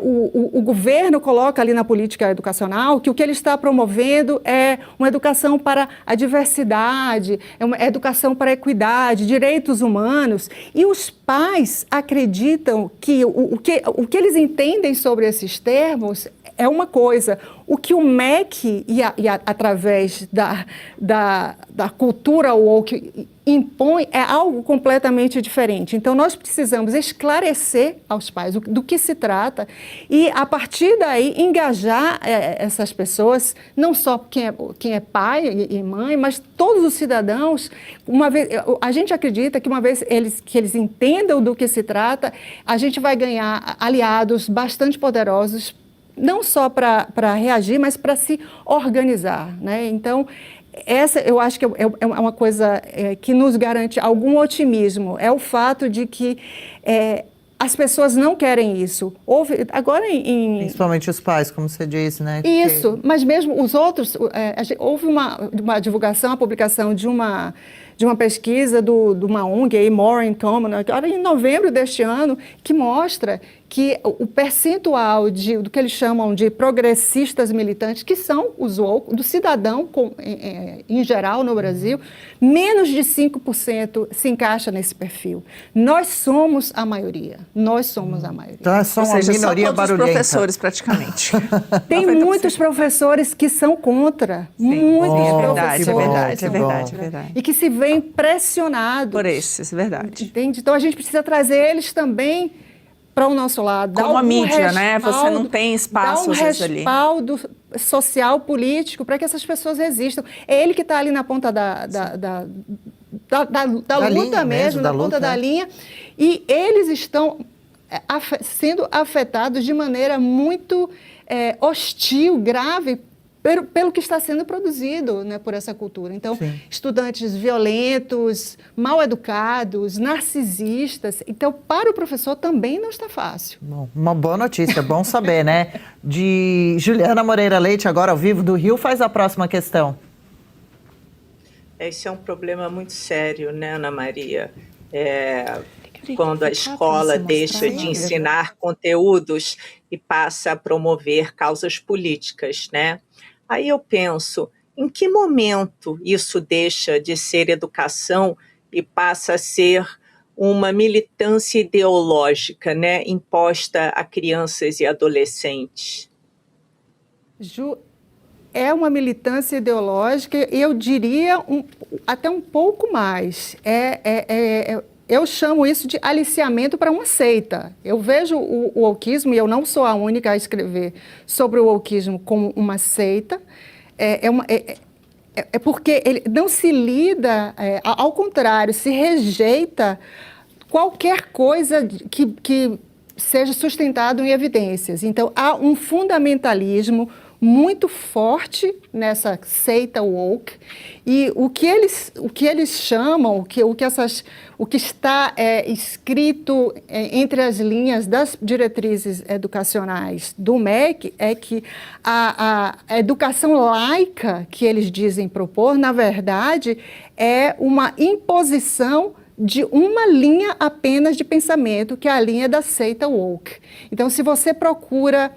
O governo coloca ali na política educacional que o que ele está promovendo é uma educação para a diversidade, é uma educação para a equidade, direitos humanos, e os pais acreditam que o que eles entendem sobre esses termos é uma coisa. O que o MEC, através da cultura woke, impõe é algo completamente diferente. Então, nós precisamos esclarecer aos pais do que se trata e, a partir daí, engajar essas pessoas, não só quem é pai e mãe, mas todos os cidadãos. A gente acredita que uma vez que eles entendam do que se trata, a gente vai ganhar aliados bastante poderosos, não só para reagir, mas para se organizar, né? Então, essa eu acho que é uma coisa que nos garante algum otimismo, é o fato de que as pessoas não querem isso. Principalmente os pais, como você disse, né? Isso, mas mesmo os outros, houve uma divulgação, a publicação de de uma pesquisa de uma ONG, aí, More in Common, agora em novembro deste ano, que mostra que o percentual do que eles chamam de progressistas militantes, que são os woke, do cidadão em geral no Brasil, menos de 5% se encaixa nesse perfil. Nós somos a maioria. Nós somos a maioria. Então é só uma minoria barulhenta. Os professores, praticamente. Tem muitos professores que são contra. Muitos professores. É verdade. E que se veem pressionados. Por esses, é verdade. Entende? Então a gente precisa trazer eles também para o nosso lado. Como a mídia, né? Você não tem espaço ali. Dar um respaldo social, político, para que essas pessoas resistam. É ele que está ali na ponta da luta mesmo, na ponta da linha. E eles estão sendo afetados de maneira muito hostil, grave, pelo que está sendo produzido, né, por essa cultura. Então, estudantes violentos, mal educados, narcisistas. Então, para o professor também não está fácil. Bom, uma boa notícia, bom saber, né? De Juliana Moreira Leite, agora ao vivo do Rio, faz a próxima questão. Esse é um problema muito sério, né, Ana Maria? Quando a escola deixa de ensinar conteúdos e passa a promover causas políticas, né? Aí eu penso, em que momento isso deixa de ser educação e passa a ser uma militância ideológica, né, imposta a crianças e adolescentes? Ju, é uma militância ideológica, eu diria até um pouco mais. Eu chamo isso de aliciamento para uma seita. Eu vejo o wokeismo, e eu não sou a única a escrever sobre o wokeismo como uma seita, porque ele não se lida, ao contrário, se rejeita qualquer coisa que seja sustentado em evidências. Então, há um fundamentalismo muito forte nessa seita woke, e o que eles chamam, o que está escrito entre as linhas das diretrizes educacionais do MEC é que a educação laica que eles dizem propor, na verdade, é uma imposição de uma linha apenas de pensamento, que é a linha da seita woke. Então, se você procura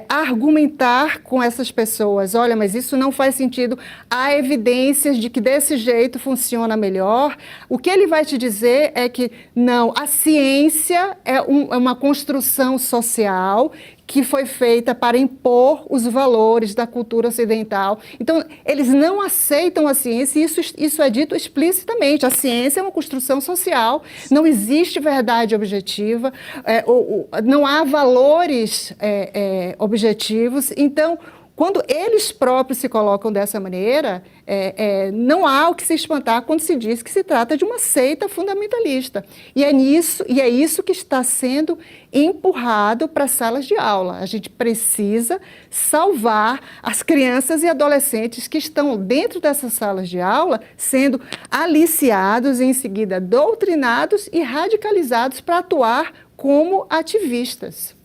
argumentar com essas pessoas, olha, mas isso não faz sentido, há evidências de que desse jeito funciona melhor, o que ele vai te dizer é que não, a ciência é uma construção social que foi feita para impor os valores da cultura ocidental. Então, eles não aceitam a ciência, e isso é dito explicitamente. A ciência é uma construção social, não existe verdade objetiva, não há valores objetivos. Então, quando eles próprios se colocam dessa maneira, não há o que se espantar quando se diz que se trata de uma seita fundamentalista. E é isso que está sendo empurrado para as salas de aula. A gente precisa salvar as crianças e adolescentes que estão dentro dessas salas de aula sendo aliciados e, em seguida, doutrinados e radicalizados para atuar como ativistas.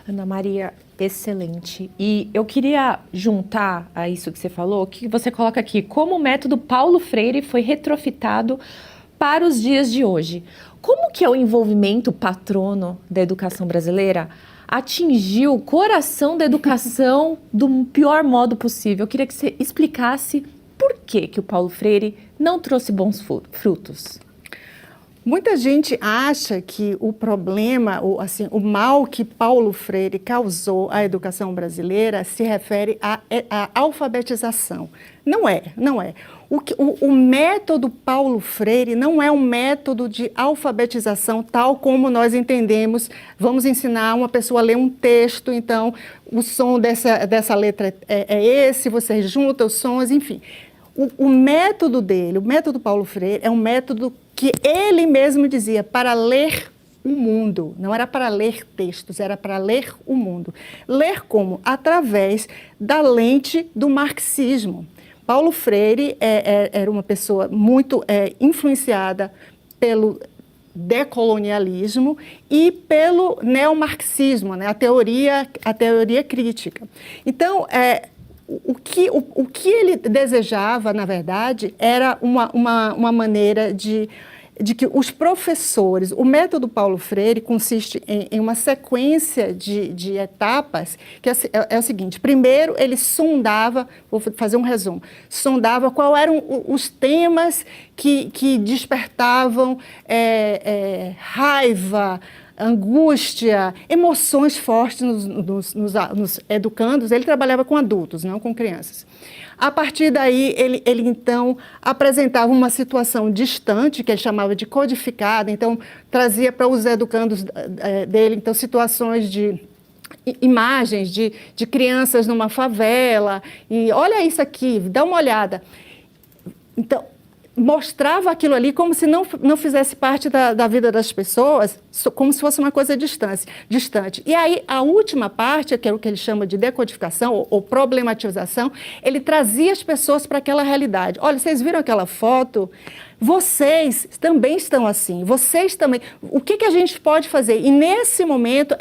Ana Maria, excelente. E eu queria juntar a isso que você falou, que você coloca aqui, como o método Paulo Freire foi retrofitado para os dias de hoje. Como que é o envolvimento patrono da educação brasileira atingiu o coração da educação do pior modo possível? Eu queria que você explicasse por que o Paulo Freire não trouxe bons frutos. Muita gente acha que o problema, o mal que Paulo Freire causou à educação brasileira se refere à alfabetização. Não é. O método Paulo Freire não é um método de alfabetização tal como nós entendemos. Vamos ensinar uma pessoa a ler um texto, então o som dessa letra é esse, você junta os sons, enfim. O método dele, o método Paulo Freire, é um método que ele mesmo dizia para ler o mundo. Não era para ler textos, era para ler o mundo. Ler como? Através da lente do marxismo. Paulo Freire era uma pessoa muito influenciada pelo decolonialismo e pelo neomarxismo, né? a teoria crítica. Então, o que ele desejava, na verdade, era uma maneira de que os professores, o método Paulo Freire consiste em uma sequência de etapas, que é o seguinte: primeiro ele sondava, vou fazer um resumo, sondava quais eram os temas que despertavam raiva, angústia, emoções fortes nos educandos. Ele trabalhava com adultos, não com crianças. A partir daí, ele então apresentava uma situação distante, que ele chamava de codificada, então trazia para os educandos dele então, situações de imagens de crianças numa favela, e olha isso aqui, dá uma olhada. Então, mostrava aquilo ali como se não fizesse parte da vida das pessoas, como se fosse uma coisa distante. E aí, a última parte, que é o que ele chama de decodificação ou problematização, ele trazia as pessoas para aquela realidade. Olha, vocês viram aquela foto? Vocês também estão assim, vocês também. O que a gente pode fazer? E nesse momento,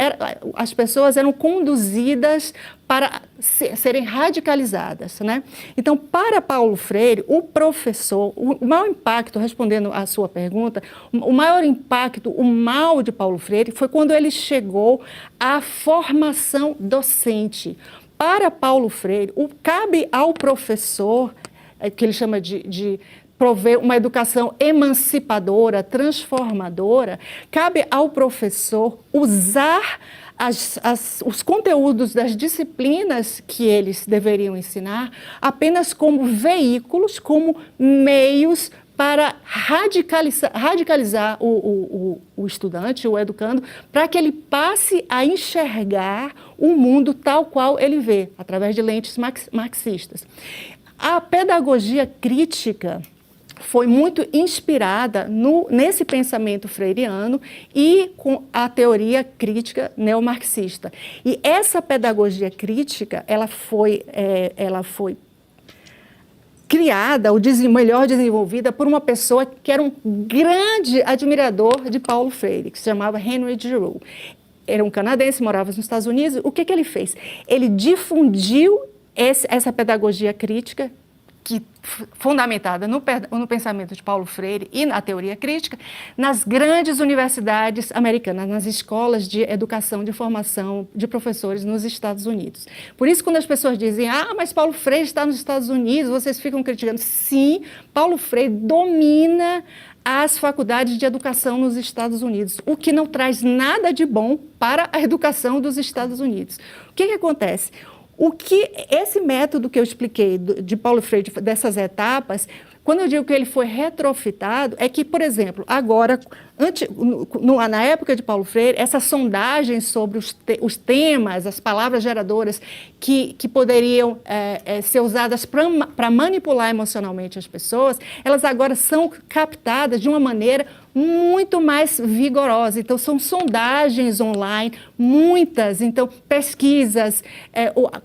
as pessoas eram conduzidas para serem radicalizadas, né? Então, para Paulo Freire, o professor, o maior impacto, respondendo à sua pergunta, o maior impacto, o mal de Paulo Freire foi quando ele chegou à formação docente. Para Paulo Freire, cabe ao professor, que ele chama de prover uma educação emancipadora, transformadora, cabe ao professor usar os conteúdos das disciplinas que eles deveriam ensinar apenas como veículos, como meios para radicalizar o estudante, o educando, para que ele passe a enxergar o mundo tal qual ele vê, através de lentes marxistas. A pedagogia crítica foi muito inspirada nesse pensamento freiriano e com a teoria crítica neomarxista. E essa pedagogia crítica, ela foi criada, ou melhor desenvolvida, por uma pessoa que era um grande admirador de Paulo Freire, que se chamava Henry Giroux. Era um canadense, morava nos Estados Unidos. O que ele fez? Ele difundiu essa pedagogia crítica, fundamentada no pensamento de Paulo Freire e na teoria crítica, nas grandes universidades americanas, nas escolas de educação, de formação de professores nos Estados Unidos. Por isso, quando as pessoas dizem, mas Paulo Freire está nos Estados Unidos, vocês ficam criticando. Sim, Paulo Freire domina as faculdades de educação nos Estados Unidos, o que não traz nada de bom para a educação dos Estados Unidos. O que acontece? Esse método que eu expliquei de Paulo Freire, dessas etapas, quando eu digo que ele foi retrofitado, é que, por exemplo, agora, na época de Paulo Freire, essas sondagens sobre os temas, as palavras geradoras que poderiam ser usadas para manipular emocionalmente as pessoas, elas agora são captadas de uma maneira muito mais vigorosa. Então, são sondagens online, muitas, então, pesquisas.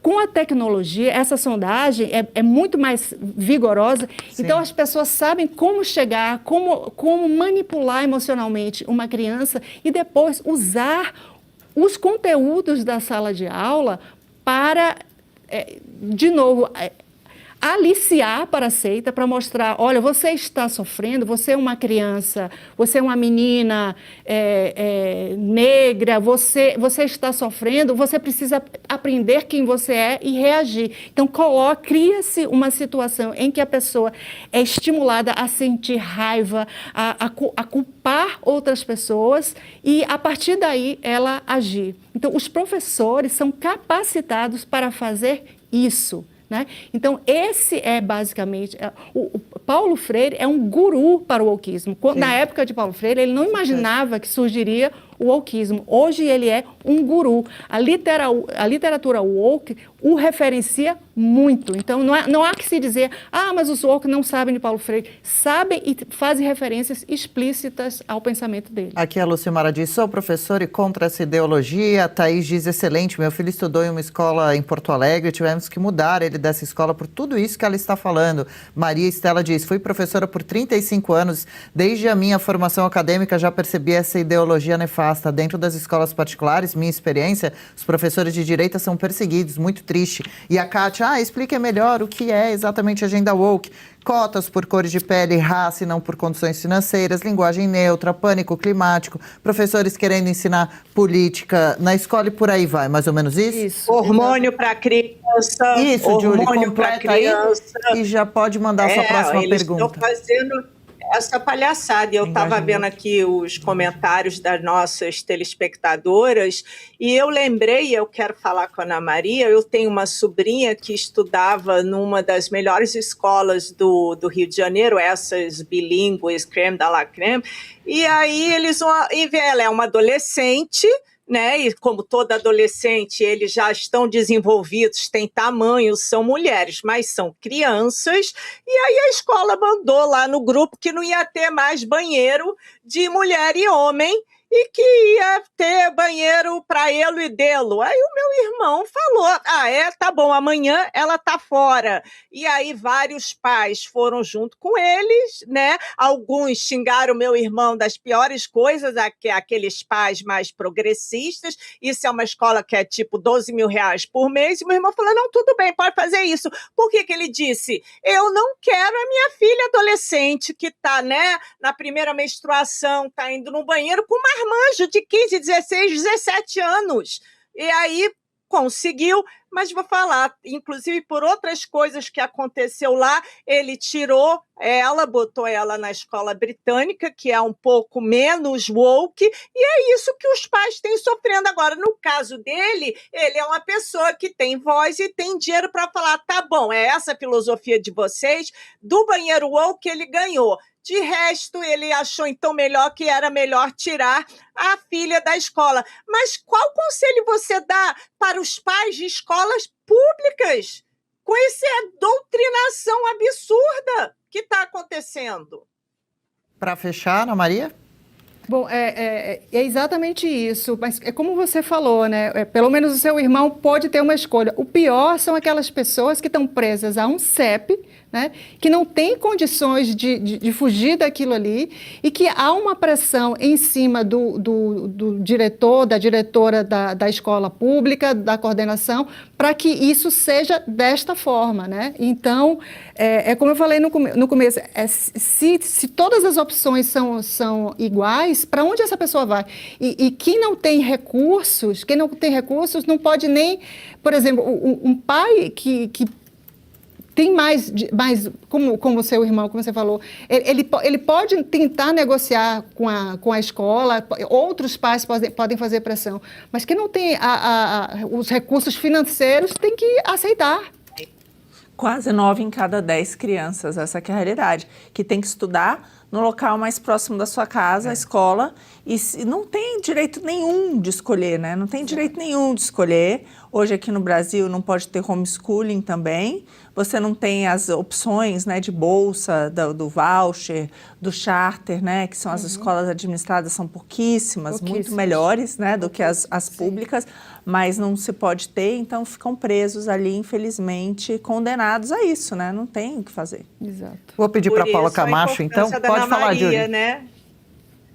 Com a tecnologia, essa sondagem é muito mais vigorosa. Sim. Então, as pessoas sabem como chegar, como manipular emocionalmente uma criança e depois usar os conteúdos da sala de aula para, de novo, aliciar para a seita, para mostrar, olha, você está sofrendo, você é uma criança, você é uma menina negra, você está sofrendo, você precisa aprender quem você é e reagir. Então, cria-se uma situação em que a pessoa é estimulada a sentir raiva, a culpar outras pessoas e, a partir daí, ela agir. Então, os professores são capacitados para fazer isso. Né? Então, esse é basicamente... O Paulo Freire é um guru para o wokeismo. Na época de Paulo Freire, ele não imaginava que surgiria o wokeismo. Hoje, ele é um guru. A literatura woke o referencia muito. Então, não há que se dizer, mas os woke não sabem de Paulo Freire. Sabem e fazem referências explícitas ao pensamento dele. Aqui a Lucimara diz, sou professora e contra essa ideologia. A Thaís diz, excelente, meu filho estudou em uma escola em Porto Alegre, tivemos que mudar ele dessa escola por tudo isso que ela está falando. Maria Estela diz, fui professora por 35 anos, desde a minha formação acadêmica já percebi essa ideologia nefasta dentro das escolas particulares, minha experiência, os professores de direita são perseguidos, muito triste. E a Kátia, explica melhor o que é exatamente agenda woke. Cotas por cores de pele, raça e não por condições financeiras, linguagem neutra, pânico climático, professores querendo ensinar política na escola e por aí vai, mais ou menos isso? Hormônio para criança. Isso, Júlia, hormônio para criança. E já pode mandar sua próxima eles pergunta. Estão fazendo essa palhaçada. Eu estava vendo aqui os comentários das nossas telespectadoras e eu lembrei, eu quero falar com a Ana Maria, eu tenho uma sobrinha que estudava numa das melhores escolas do Rio de Janeiro, essas bilíngues, creme da la creme, e aí ela é uma adolescente, né? E como toda adolescente, eles já estão desenvolvidos, têm tamanho, são mulheres, mas são crianças. E aí a escola mandou lá no grupo que não ia ter mais banheiro de mulher e homem e que ia ter banheiro para ele e dele. Aí o meu irmão falou, tá bom, amanhã ela tá fora. E aí vários pais foram junto com eles, né? Alguns xingaram o meu irmão das piores coisas, aqueles pais mais progressistas. Isso é uma escola que é tipo 12 mil reais por mês. E meu irmão falou, não, tudo bem, pode fazer isso. Por que ele disse? Eu não quero a minha filha adolescente que tá, né, na primeira menstruação, tá indo no banheiro com uma marmanjo de 15, 16, 17 anos. E aí conseguiu, mas vou falar, inclusive por outras coisas que aconteceu lá, ele tirou ela, botou ela na escola britânica, que é um pouco menos woke, e é isso que os pais têm sofrendo agora. No caso dele, ele é uma pessoa que tem voz e tem dinheiro para falar, tá bom, é essa a filosofia de vocês, do banheiro woke ele ganhou. De resto, ele achou então que era melhor tirar a filha da escola. Mas qual conselho você dá para os pais de escolas públicas com essa doutrinação absurda que está acontecendo? Para fechar, Ana Maria? Bom, é exatamente isso, mas é como você falou, né? Pelo menos o seu irmão pode ter uma escolha. O pior são aquelas pessoas que estão presas a um CEP, né? Que não tem condições de fugir daquilo ali e que há uma pressão em cima do diretor, da diretora da escola pública, da coordenação, para que isso seja desta forma, né? Então, como eu falei no começo, se todas as opções são iguais, para onde essa pessoa vai? E quem não tem recursos, não pode nem, por exemplo, um pai que tem mais como o seu irmão, como você falou, ele pode tentar negociar com a escola, outros pais podem fazer pressão, mas quem não tem os recursos financeiros tem que aceitar. Quase 9 em cada 10 crianças, essa que é a realidade, que tem que estudar no local mais próximo da sua casa, a escola, e não tem direito nenhum de escolher, né? Não tem direito nenhum de escolher. Hoje aqui no Brasil não pode ter homeschooling também, você não tem as opções, né, de bolsa, do voucher, do charter, né, que são as escolas administradas, são pouquíssimas, muito melhores, né, do que as públicas, mas não se pode ter, então ficam presos ali, infelizmente, condenados a isso, né? Não tem o que fazer. Exato. Vou pedir para a Paula Camacho, então. Pode falar, Júlia. Né?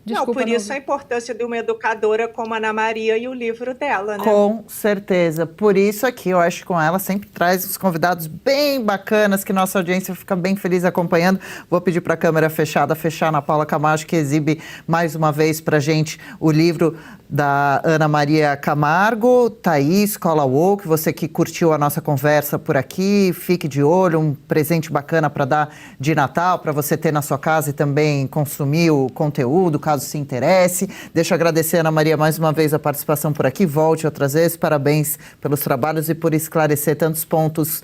Desculpa, por isso a importância de uma educadora como a Ana Maria e o livro dela, né? Com certeza. Por isso aqui, eu acho que com ela sempre traz os convidados bem bacanas, que nossa audiência fica bem feliz acompanhando. Vou pedir para a câmera fechada fechar na Paula Camacho, que exibe mais uma vez para a gente o livro da Ana Maria Camargo. Tá aí, Escola Woke. Você que curtiu a nossa conversa por aqui, fique de olho, um presente bacana para dar de Natal, para você ter na sua casa e também consumir o conteúdo, caso se interesse. Deixa eu agradecer, Ana Maria, mais uma vez a participação por aqui. Volte outras vezes. Parabéns pelos trabalhos e por esclarecer tantos pontos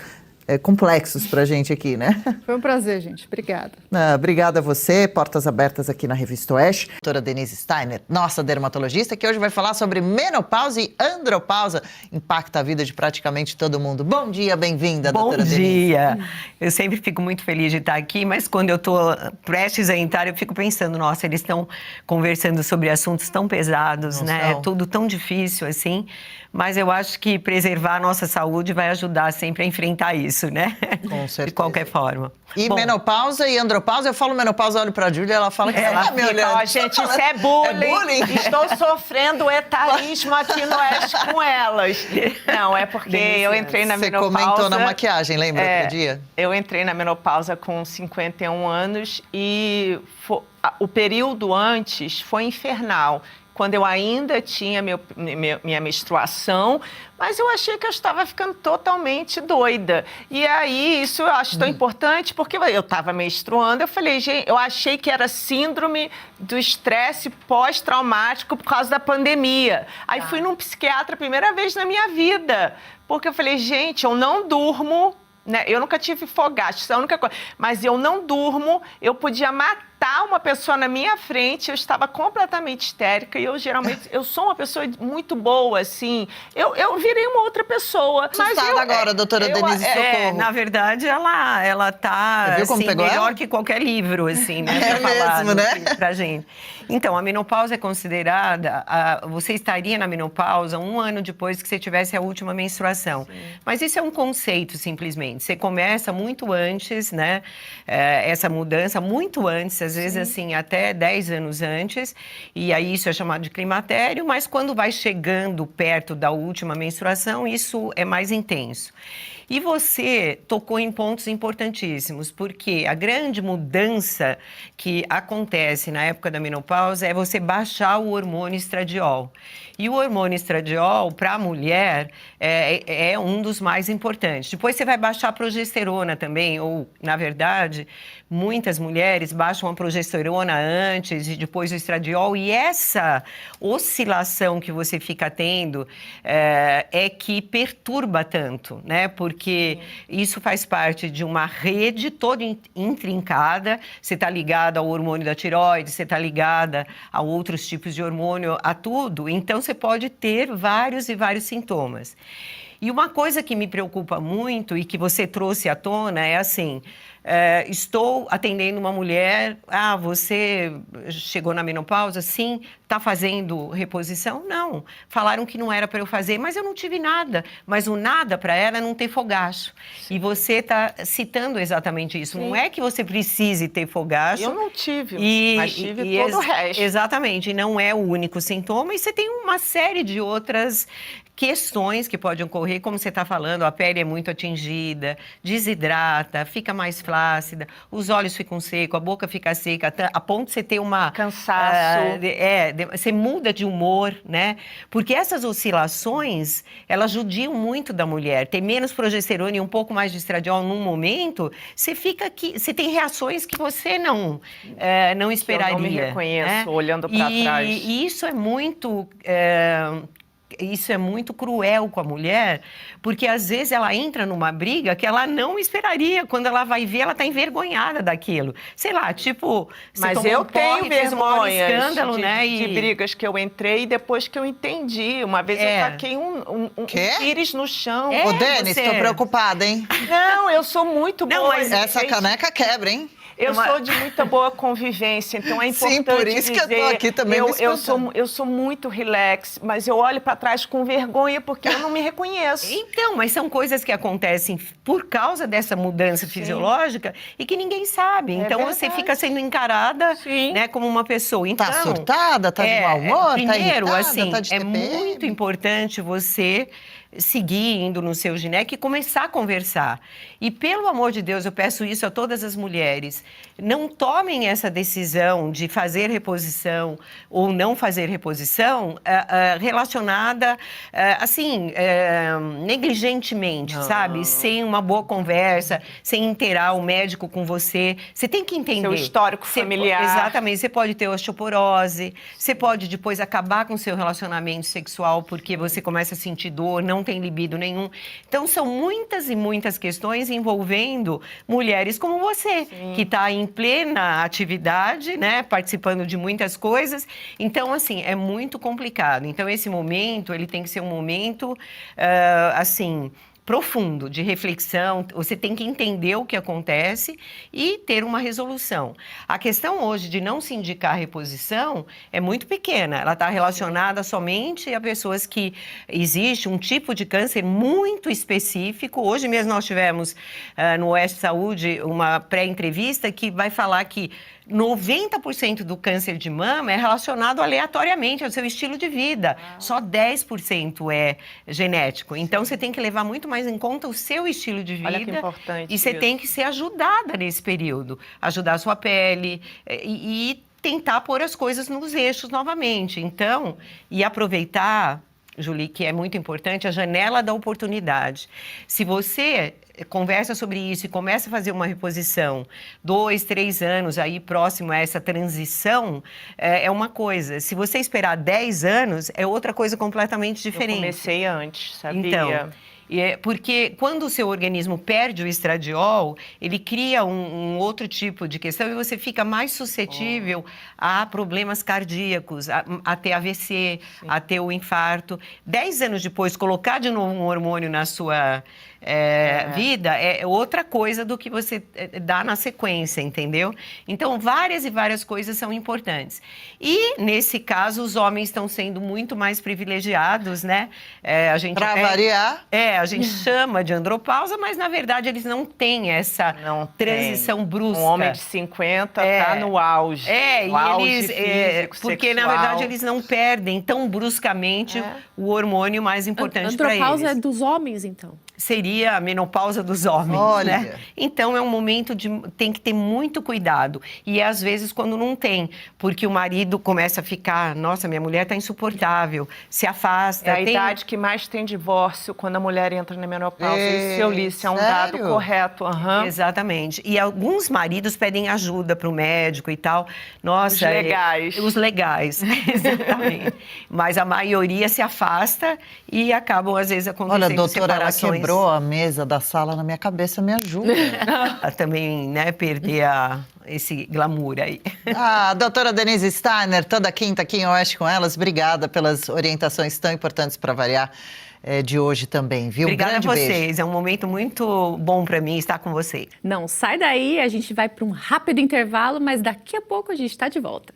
complexos para a gente aqui, né? Foi um prazer, gente. Obrigada. Obrigada a você. Portas abertas aqui na Revista Oeste. Doutora Denise Steiner, nossa dermatologista, que hoje vai falar sobre menopausa e andropausa. Impacta a vida de praticamente todo mundo. Bom dia, bem-vinda, doutora Denise. Bom dia. Eu sempre fico muito feliz de estar aqui, mas quando eu estou prestes a entrar, eu fico pensando, nossa, eles estão conversando sobre assuntos tão pesados, né? É tudo tão difícil assim. Mas eu acho que preservar a nossa saúde vai ajudar sempre a enfrentar isso. isso, né? Com certeza. De qualquer forma. E Bom, menopausa e andropausa, eu falo menopausa, olho pra Júlia, ela fala que Ela tá me fica, olhando. ó, gente, isso é bullying. Estou sofrendo etarismo aqui no Oeste com elas. Não, é porque eu entrei na menopausa... Você comentou na maquiagem, lembra aquele dia? Eu entrei na menopausa com 51 anos e o período antes foi infernal. Quando eu ainda tinha minha menstruação, mas eu achei que eu estava ficando totalmente doida. E aí, isso eu acho tão importante, porque eu estava menstruando, eu falei, gente, eu achei que era síndrome do estresse pós-traumático por causa da pandemia. Aí fui num psiquiatra a primeira vez na minha vida, porque eu falei, gente, eu não durmo, né? Eu nunca tive fogacho, isso é a única coisa, mas eu não durmo, eu podia matar uma pessoa na minha frente, eu estava completamente histérica e eu sou uma pessoa muito boa, assim, eu virei uma outra pessoa. Assustada agora, doutora Denise Socorro. Na verdade, ela tá assim, melhor que qualquer livro, assim, né? É mesmo, né? Assim, pra gente. Então, a menopausa é considerada, você estaria na menopausa 1 ano depois que você tivesse a última menstruação. Sim. Mas isso é um conceito, simplesmente. Você começa muito antes, né? Essa mudança, muito antes, às vezes, assim, até 10 anos antes. E aí isso é chamado de climatério, mas quando vai chegando perto da última menstruação, isso é mais intenso. E você tocou em pontos importantíssimos, porque a grande mudança que acontece na época da menopausa é você baixar o hormônio estradiol. E o hormônio estradiol, para a mulher, é um dos mais importantes. Depois você vai baixar a progesterona também, ou, na verdade, muitas mulheres baixam a progesterona antes e depois o estradiol. E essa oscilação que você fica tendo é que perturba tanto, né? Porque isso faz parte de uma rede toda intrincada. Você está ligada ao hormônio da tireoide, você está ligada a outros tipos de hormônio, a tudo. Então, você pode ter vários e vários sintomas. E uma coisa que me preocupa muito e que você trouxe à tona é assim... estou atendendo uma mulher, você chegou na menopausa? Sim. Está fazendo reposição? Não. Falaram que não era para eu fazer, mas eu não tive nada. Mas o nada para ela é não ter fogacho. Sim. E você está citando exatamente isso. Sim. Não é que você precise ter fogacho. Eu não tive, mas tive todo o resto. Exatamente. E não é o único sintoma. E você tem uma série de outras questões que podem ocorrer, como você está falando, a pele é muito atingida, desidrata, fica mais flácida, os olhos ficam secos, a boca fica seca, a ponto de você ter uma... Cansaço. Você muda de humor, né? Porque essas oscilações, elas judiam muito da mulher. Ter menos progesterona e um pouco mais de estradiol num momento, você tem reações que você não esperaria. Eu não me reconheço, olhando para trás. E isso é muito... Isso é muito cruel com a mulher, porque às vezes ela entra numa briga que ela não esperaria. Quando ela vai ver, ela está envergonhada daquilo. Sei lá, tipo... Mas eu tenho vergonha escândalo, né? de brigas que eu entrei e depois que eu entendi. Uma vez eu taquei um pires no chão. Ô, Denis, estou preocupada, hein? Não, eu sou muito boa. Mas essa caneca quebra, hein? Eu sou de muita boa convivência, então é importante dizer... Sim, por isso que eu tô aqui também me espantando. Eu sou muito relax, mas eu olho para trás com vergonha porque eu não me reconheço. Então, mas são coisas que acontecem por causa dessa mudança fisiológica e que ninguém sabe. Então, você fica sendo encarada, né, como uma pessoa. Então, tá surtada, tá de mau humor, primeiro, tá irritada, assim, tá de é TPM. muito importante você seguir indo no seu gineco e começar a conversar. E, pelo amor de Deus, eu peço isso a todas as mulheres. Não tomem essa decisão de fazer reposição ou não fazer reposição relacionada, assim, negligentemente, sabe? Sem uma boa conversa, sem inteirar o médico com você. Você tem que entender. Seu histórico familiar. Exatamente. Você pode ter osteoporose, você pode depois acabar com o seu relacionamento sexual porque você começa a sentir dor, não tem libido nenhum. Então, são muitas e muitas questões envolvendo mulheres como você, que está em plena atividade, né, participando de muitas coisas. Então, assim, é muito complicado. Então, esse momento, ele tem que ser um momento, assim, profundo, de reflexão. Você tem que entender o que acontece e ter uma resolução. A questão hoje de não se indicar reposição é muito pequena. Ela está relacionada somente a pessoas que existe um tipo de câncer muito específico. Hoje mesmo nós tivemos no Oeste Saúde uma pré-entrevista que vai falar que 90% do câncer de mama é relacionado aleatoriamente ao seu estilo de vida. Só 10% é genético. Então, você tem que levar muito mais em conta o seu estilo de vida. Olha que importante e você isso. tem que ser ajudada nesse período. Ajudar a sua pele e tentar pôr as coisas nos eixos novamente. Então, e aproveitar, Julie, que é muito importante, a janela da oportunidade. Se você conversa sobre isso e começa a fazer uma reposição 2, 3 anos aí próximo a essa transição, é uma coisa. Se você esperar 10 anos, é outra coisa completamente diferente. Eu comecei antes, sabia? Então, porque quando o seu organismo perde o estradiol, ele cria um outro tipo de questão e você fica mais suscetível a problemas cardíacos, a ter AVC, a ter o infarto. 10 anos depois, colocar de novo um hormônio na sua vida é outra coisa do que você dá na sequência, entendeu? Então, várias e várias coisas são importantes. E, nesse caso, os homens estão sendo muito mais privilegiados, né? Para variar. A gente chama de andropausa, mas, na verdade, eles não têm essa transição brusca. Um homem de 50 está no auge. E auge eles... físico, porque, sexual. na verdade, eles não perdem tão bruscamente o hormônio mais importante para eles. Andropausa é dos homens, então? Seria a menopausa dos homens, Olha. né? Então, é um momento tem que ter muito cuidado. E, às vezes, quando não tem, porque o marido começa a ficar, nossa, minha mulher está insuportável, se afasta. É a idade que mais tem divórcio quando a mulher entra na menopausa. Isso eu li, isso é um dado correto. Exatamente. E alguns maridos pedem ajuda para o médico e tal. Nossa, Os legais. Os legais, exatamente. Mas a maioria se afasta e acabam, às vezes, acontecendo Olha, doutora, ela separações. quebrou a mesa da sala na minha cabeça, me ajuda. Também, né, perder esse glamour aí. Doutora Denise Steiner, toda quinta aqui em Oeste com Elas, obrigada pelas orientações tão importantes para variar de hoje também, viu? Obrigada Grande a vocês, beijo. é um momento muito bom para mim estar com vocês. Não, sai daí, a gente vai para um rápido intervalo, mas daqui a pouco a gente está de volta.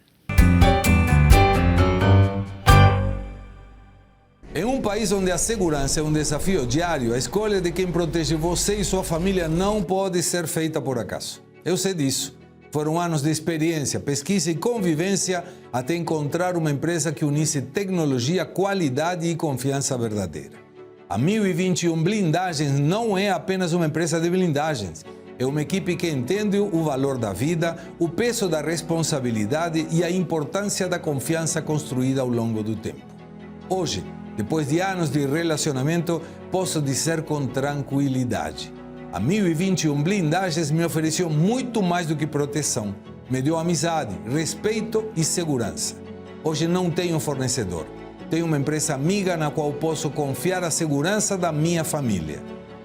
Em um país onde a segurança é um desafio diário, a escolha de quem protege você e sua família não pode ser feita por acaso. Eu sei disso. Foram anos de experiência, pesquisa e convivência até encontrar uma empresa que unisse tecnologia, qualidade e confiança verdadeira. A 1021 Blindagens não é apenas uma empresa de blindagens. É uma equipe que entende o valor da vida, o peso da responsabilidade e a importância da confiança construída ao longo do tempo. Hoje, depois de anos de relacionamento, posso dizer com tranquilidade. A 1021 Blindagens me ofereceu muito mais do que proteção. Me deu amizade, respeito e segurança. Hoje não tenho fornecedor. Tenho uma empresa amiga na qual posso confiar a segurança da minha família.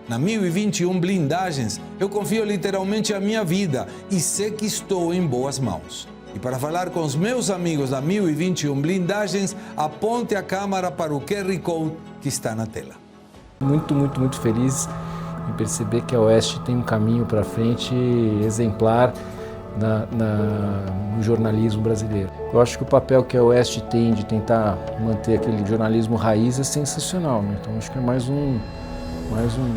Na 1021 Blindagens, eu confio literalmente a minha vida e sei que estou em boas mãos. E para falar com os meus amigos da 1021 Blindagens, aponte a câmera para o QR Code que está na tela. Muito feliz em perceber que a Oeste tem um caminho para frente exemplar no jornalismo brasileiro. Eu acho que o papel que a Oeste tem de tentar manter aquele jornalismo raiz é sensacional, né? Então acho que é mais um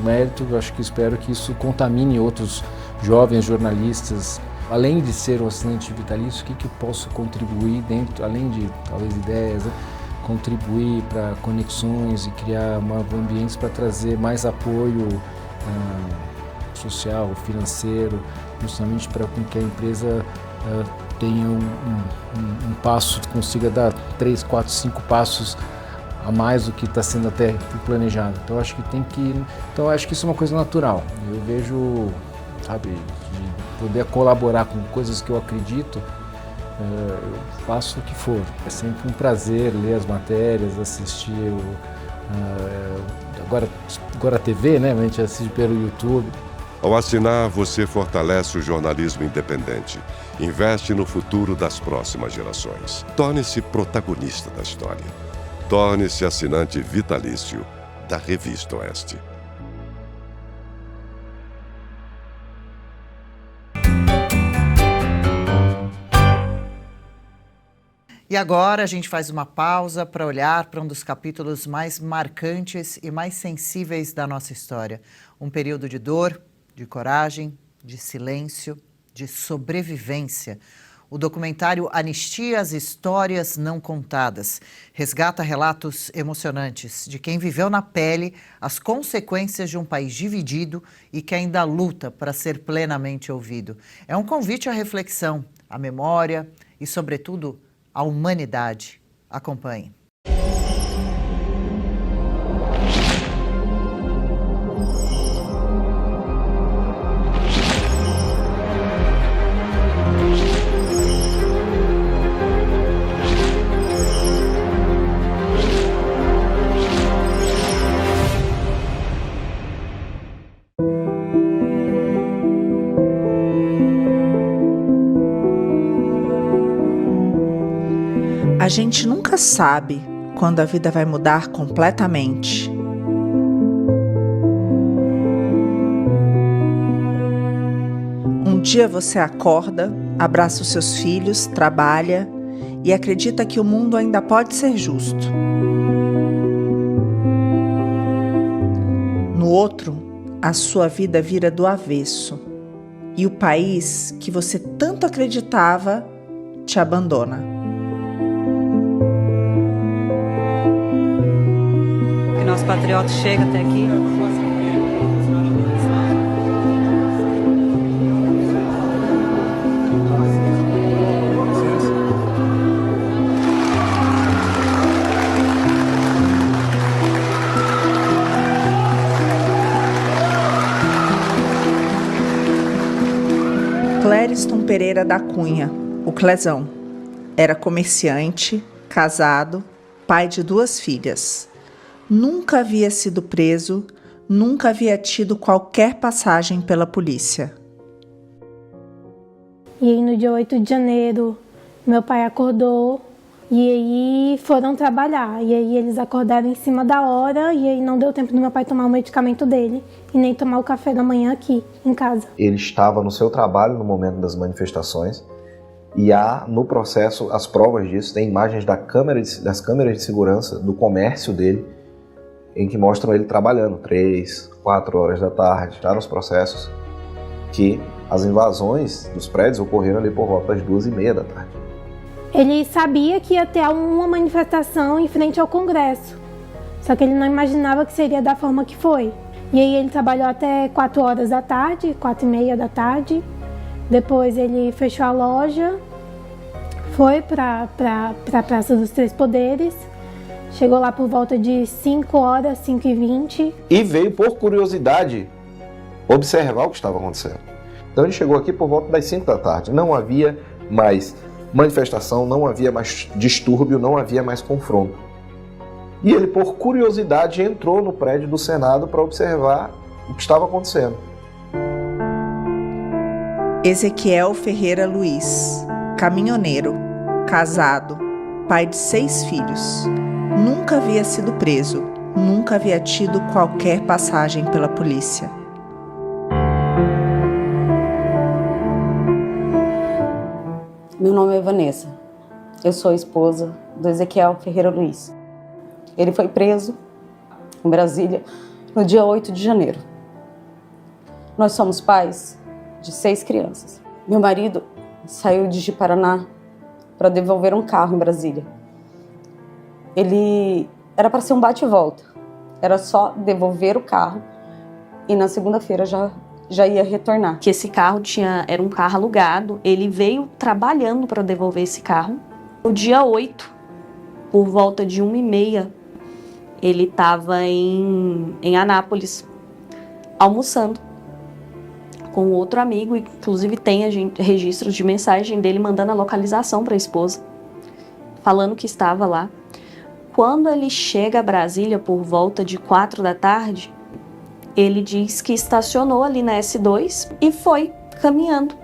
mérito. Eu acho que espero que isso contamine outros jovens jornalistas. Além de ser um assinante vitalício, o que eu posso contribuir dentro, além de talvez ideias, né? Contribuir para conexões e criar ambientes para trazer mais apoio social, financeiro, justamente para que a empresa tenha um passo, consiga dar 3, 4, 5 passos a mais do que está sendo até planejado. Então acho que acho que isso é uma coisa natural. Eu vejo, sabe, de poder colaborar com coisas que eu acredito, eu faço o que for. É sempre um prazer ler as matérias, assistir agora a TV, né? A gente assiste pelo YouTube. Ao assinar, você fortalece o jornalismo independente. Investe no futuro das próximas gerações. Torne-se protagonista da história. Torne-se assinante vitalício da Revista Oeste. E agora a gente faz uma pausa para olhar para um dos capítulos mais marcantes e mais sensíveis da nossa história. Um período de dor, de coragem, de silêncio, de sobrevivência. O documentário Anistia, as Histórias Não Contadas resgata relatos emocionantes de quem viveu na pele as consequências de um país dividido e que ainda luta para ser plenamente ouvido. É um convite à reflexão, à memória e, sobretudo, à humanidade. Acompanhe. A gente nunca sabe quando a vida vai mudar completamente. Um dia você acorda, abraça os seus filhos, trabalha e acredita que o mundo ainda pode ser justo. No outro, a sua vida vira do avesso e o país que você tanto acreditava te abandona. Nosso patriota chega até aqui. Clériston Pereira da Cunha, o Clezão, era comerciante, casado, pai de 2 filhas. Nunca havia sido preso, nunca havia tido qualquer passagem pela polícia. E aí no dia 8 de janeiro, meu pai acordou e aí foram trabalhar. E aí eles acordaram em cima da hora e aí não deu tempo do meu pai tomar o medicamento dele e nem tomar o café da manhã aqui, em casa. Ele estava no seu trabalho no momento das manifestações e há no processo as provas disso, tem imagens das câmeras de segurança do comércio dele, em que mostram ele trabalhando 3, 4 horas da tarde, já nos processos, que as invasões dos prédios ocorreram ali por volta das 2h30 da tarde. Ele sabia que ia ter uma manifestação em frente ao Congresso, só que ele não imaginava que seria da forma que foi. E aí ele trabalhou até 4 horas da tarde, 4h30 da tarde, depois ele fechou a loja, foi para a Praça dos Três Poderes, chegou lá por volta de 5 horas, 5h20. E veio, por curiosidade, observar o que estava acontecendo. Então ele chegou aqui por volta das 5 da tarde. Não havia mais manifestação, não havia mais distúrbio, não havia mais confronto. E ele, por curiosidade, entrou no prédio do Senado para observar o que estava acontecendo. Ezequiel Ferreira Luiz, caminhoneiro, casado, pai de 6 filhos. Nunca havia sido preso, nunca havia tido qualquer passagem pela polícia. Meu nome é Vanessa. Eu sou a esposa do Ezequiel Ferreira Luiz. Ele foi preso em Brasília no dia 8 de janeiro. Nós somos pais de 6 crianças. Meu marido saiu de Ji-Paraná para devolver um carro em Brasília. Ele era para ser um bate e volta. Era só devolver o carro e na segunda-feira já ia retornar. Que esse carro era um carro alugado. Ele veio trabalhando para devolver esse carro. No dia 8, por volta de 1h30, ele estava em Anápolis, almoçando com outro amigo. Inclusive tem registros de mensagem dele mandando a localização para a esposa, falando que estava lá. Quando ele chega a Brasília por volta de 4 da tarde, ele diz que estacionou ali na S2 e foi caminhando.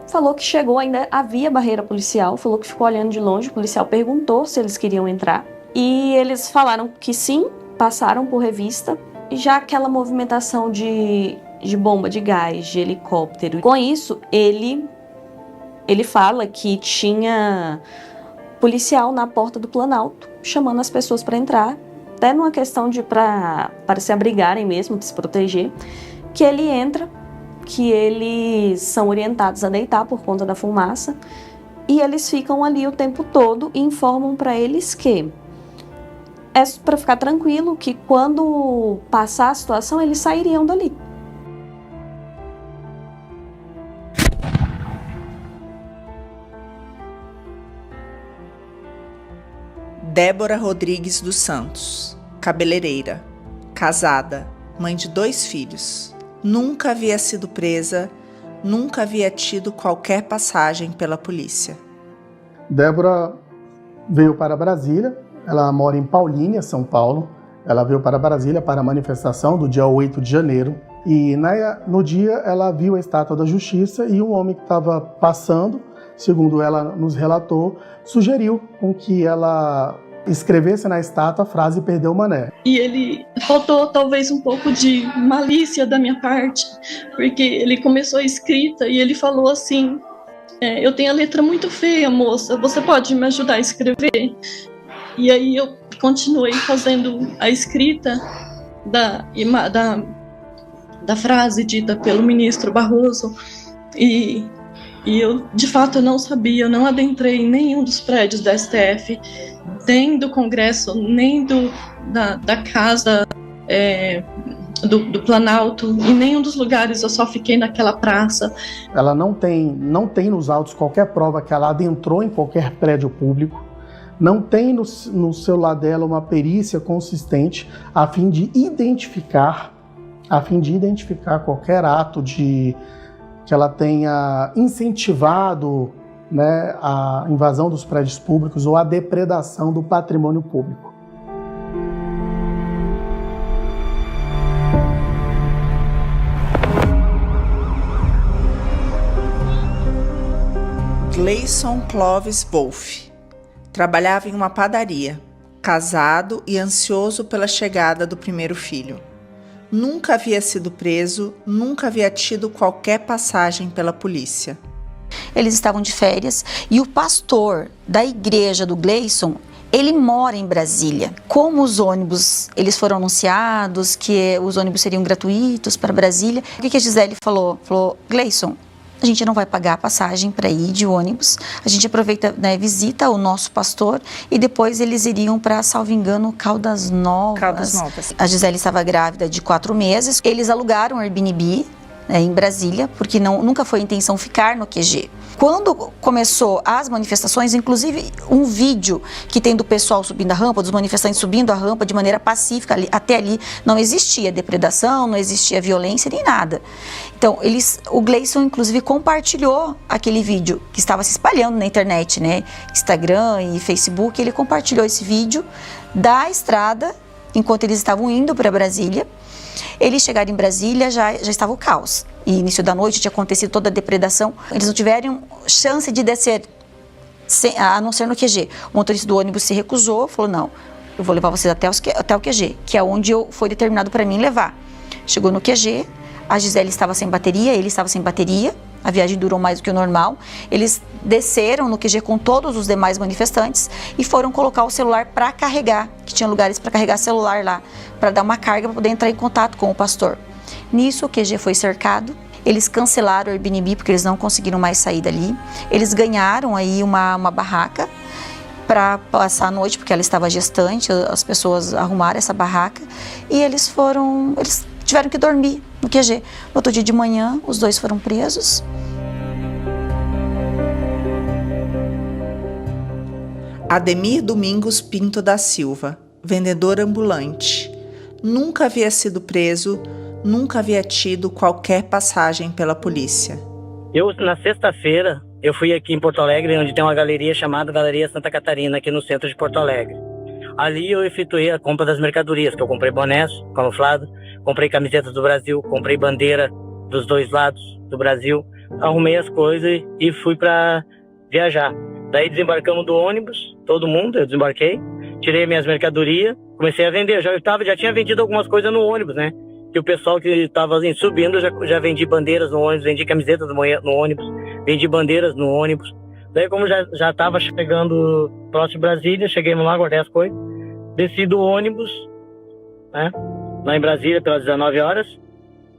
Falou que chegou, ainda havia barreira policial, falou que ficou olhando de longe, o policial perguntou se eles queriam entrar. E eles falaram que sim, passaram por revista. E já aquela movimentação de bomba de gás, de helicóptero. Com isso, ele fala que tinha policial na porta do Planalto, chamando as pessoas para entrar, até numa questão de para se abrigarem mesmo, para se proteger, que ele entra, que eles são orientados a deitar por conta da fumaça, e eles ficam ali o tempo todo e informam para eles que é para ficar tranquilo, que quando passar a situação, eles sairiam dali. Débora Rodrigues dos Santos, cabeleireira, casada, mãe de 2 filhos. Nunca havia sido presa, nunca havia tido qualquer passagem pela polícia. Débora veio para Brasília, ela mora em Paulínia, São Paulo. Ela veio para Brasília para a manifestação do dia 8 de janeiro. E no dia ela viu a Estátua da Justiça e um homem que estava passando, segundo ela nos relatou, sugeriu com que ela escrevesse na estátua a frase "perdeu o mané". E ele faltou talvez um pouco de malícia da minha parte, porque ele começou a escrita e ele falou assim: eu tenho a letra muito feia, moça, você pode me ajudar a escrever? E aí eu continuei fazendo a escrita da frase dita pelo ministro Barroso e eu, de fato, eu não sabia, eu não adentrei em nenhum dos prédios da STF, nem do Congresso, nem da casa do Planalto, em nenhum dos lugares, eu só fiquei naquela praça. Ela não tem nos autos qualquer prova que ela adentrou em qualquer prédio público, não tem no celular dela uma perícia consistente a fim de identificar qualquer ato que ela tenha incentivado, né, a invasão dos prédios públicos ou a depredação do patrimônio público. Gleison Clovis Wolff trabalhava em uma padaria, casado e ansioso pela chegada do primeiro filho. Nunca havia sido preso, nunca havia tido qualquer passagem pela polícia. Eles estavam de férias e o pastor da igreja do Gleison, ele mora em Brasília. Como os ônibus, eles foram anunciados que os ônibus seriam gratuitos para Brasília, o que a Gisele falou? Falou: Gleison, a gente não vai pagar a passagem para ir de ônibus, a gente aproveita, né, visita o nosso pastor e depois eles iriam para, salvo engano, Caldas Novas. A Gisele estava grávida de 4 meses, eles alugaram um Airbnb, né, em Brasília, porque nunca foi a intenção ficar no QG. Quando começou as manifestações, inclusive um vídeo que tem do pessoal subindo a rampa, dos manifestantes subindo a rampa de maneira pacífica, até ali não existia depredação, não existia violência nem nada. Então, o Gleison, inclusive, compartilhou aquele vídeo que estava se espalhando na internet, né? Instagram e Facebook, ele compartilhou esse vídeo da estrada, enquanto eles estavam indo para Brasília. Eles chegaram em Brasília, já estava o caos. E início da noite tinha acontecido toda a depredação. Eles não tiveram chance de descer, a não ser no QG. O motorista do ônibus se recusou, falou: não, eu vou levar vocês até o QG, que é onde foi determinado para mim levar. Chegou no QG, a Gisele estava sem bateria, ele estava sem bateria. A viagem durou mais do que o normal. Eles desceram no QG com todos os demais manifestantes e foram colocar o celular para carregar, que tinha lugares para carregar celular lá, para dar uma carga para poder entrar em contato com o pastor. Nisso, o QG foi cercado. Eles cancelaram o Airbnb porque eles não conseguiram mais sair dali. Eles ganharam aí uma barraca para passar a noite, porque ela estava gestante. As pessoas arrumaram essa barraca e eles tiveram que dormir no QG. No outro dia de manhã, os 2 foram presos. Ademir Domingos Pinto da Silva, vendedor ambulante. Nunca havia sido preso, nunca havia tido qualquer passagem pela polícia. Na sexta-feira, eu fui aqui em Porto Alegre, onde tem uma galeria chamada Galeria Santa Catarina, aqui no centro de Porto Alegre. Ali eu efetuei a compra das mercadorias, que eu comprei bonés camuflados, comprei camisetas do Brasil, comprei bandeira dos 2 lados do Brasil, arrumei as coisas e fui para viajar. Daí desembarcamos do ônibus, todo mundo, eu desembarquei, tirei minhas mercadorias, comecei a vender. Já tinha vendido algumas coisas no ônibus, né? Que o pessoal que estava subindo, já vendi bandeiras no ônibus, vendi camisetas no ônibus, vendi bandeiras no ônibus. Daí, como já estava chegando próximo de Brasília, cheguemos lá, guardei as coisas, desci do ônibus, né, lá em Brasília, pelas 19 horas.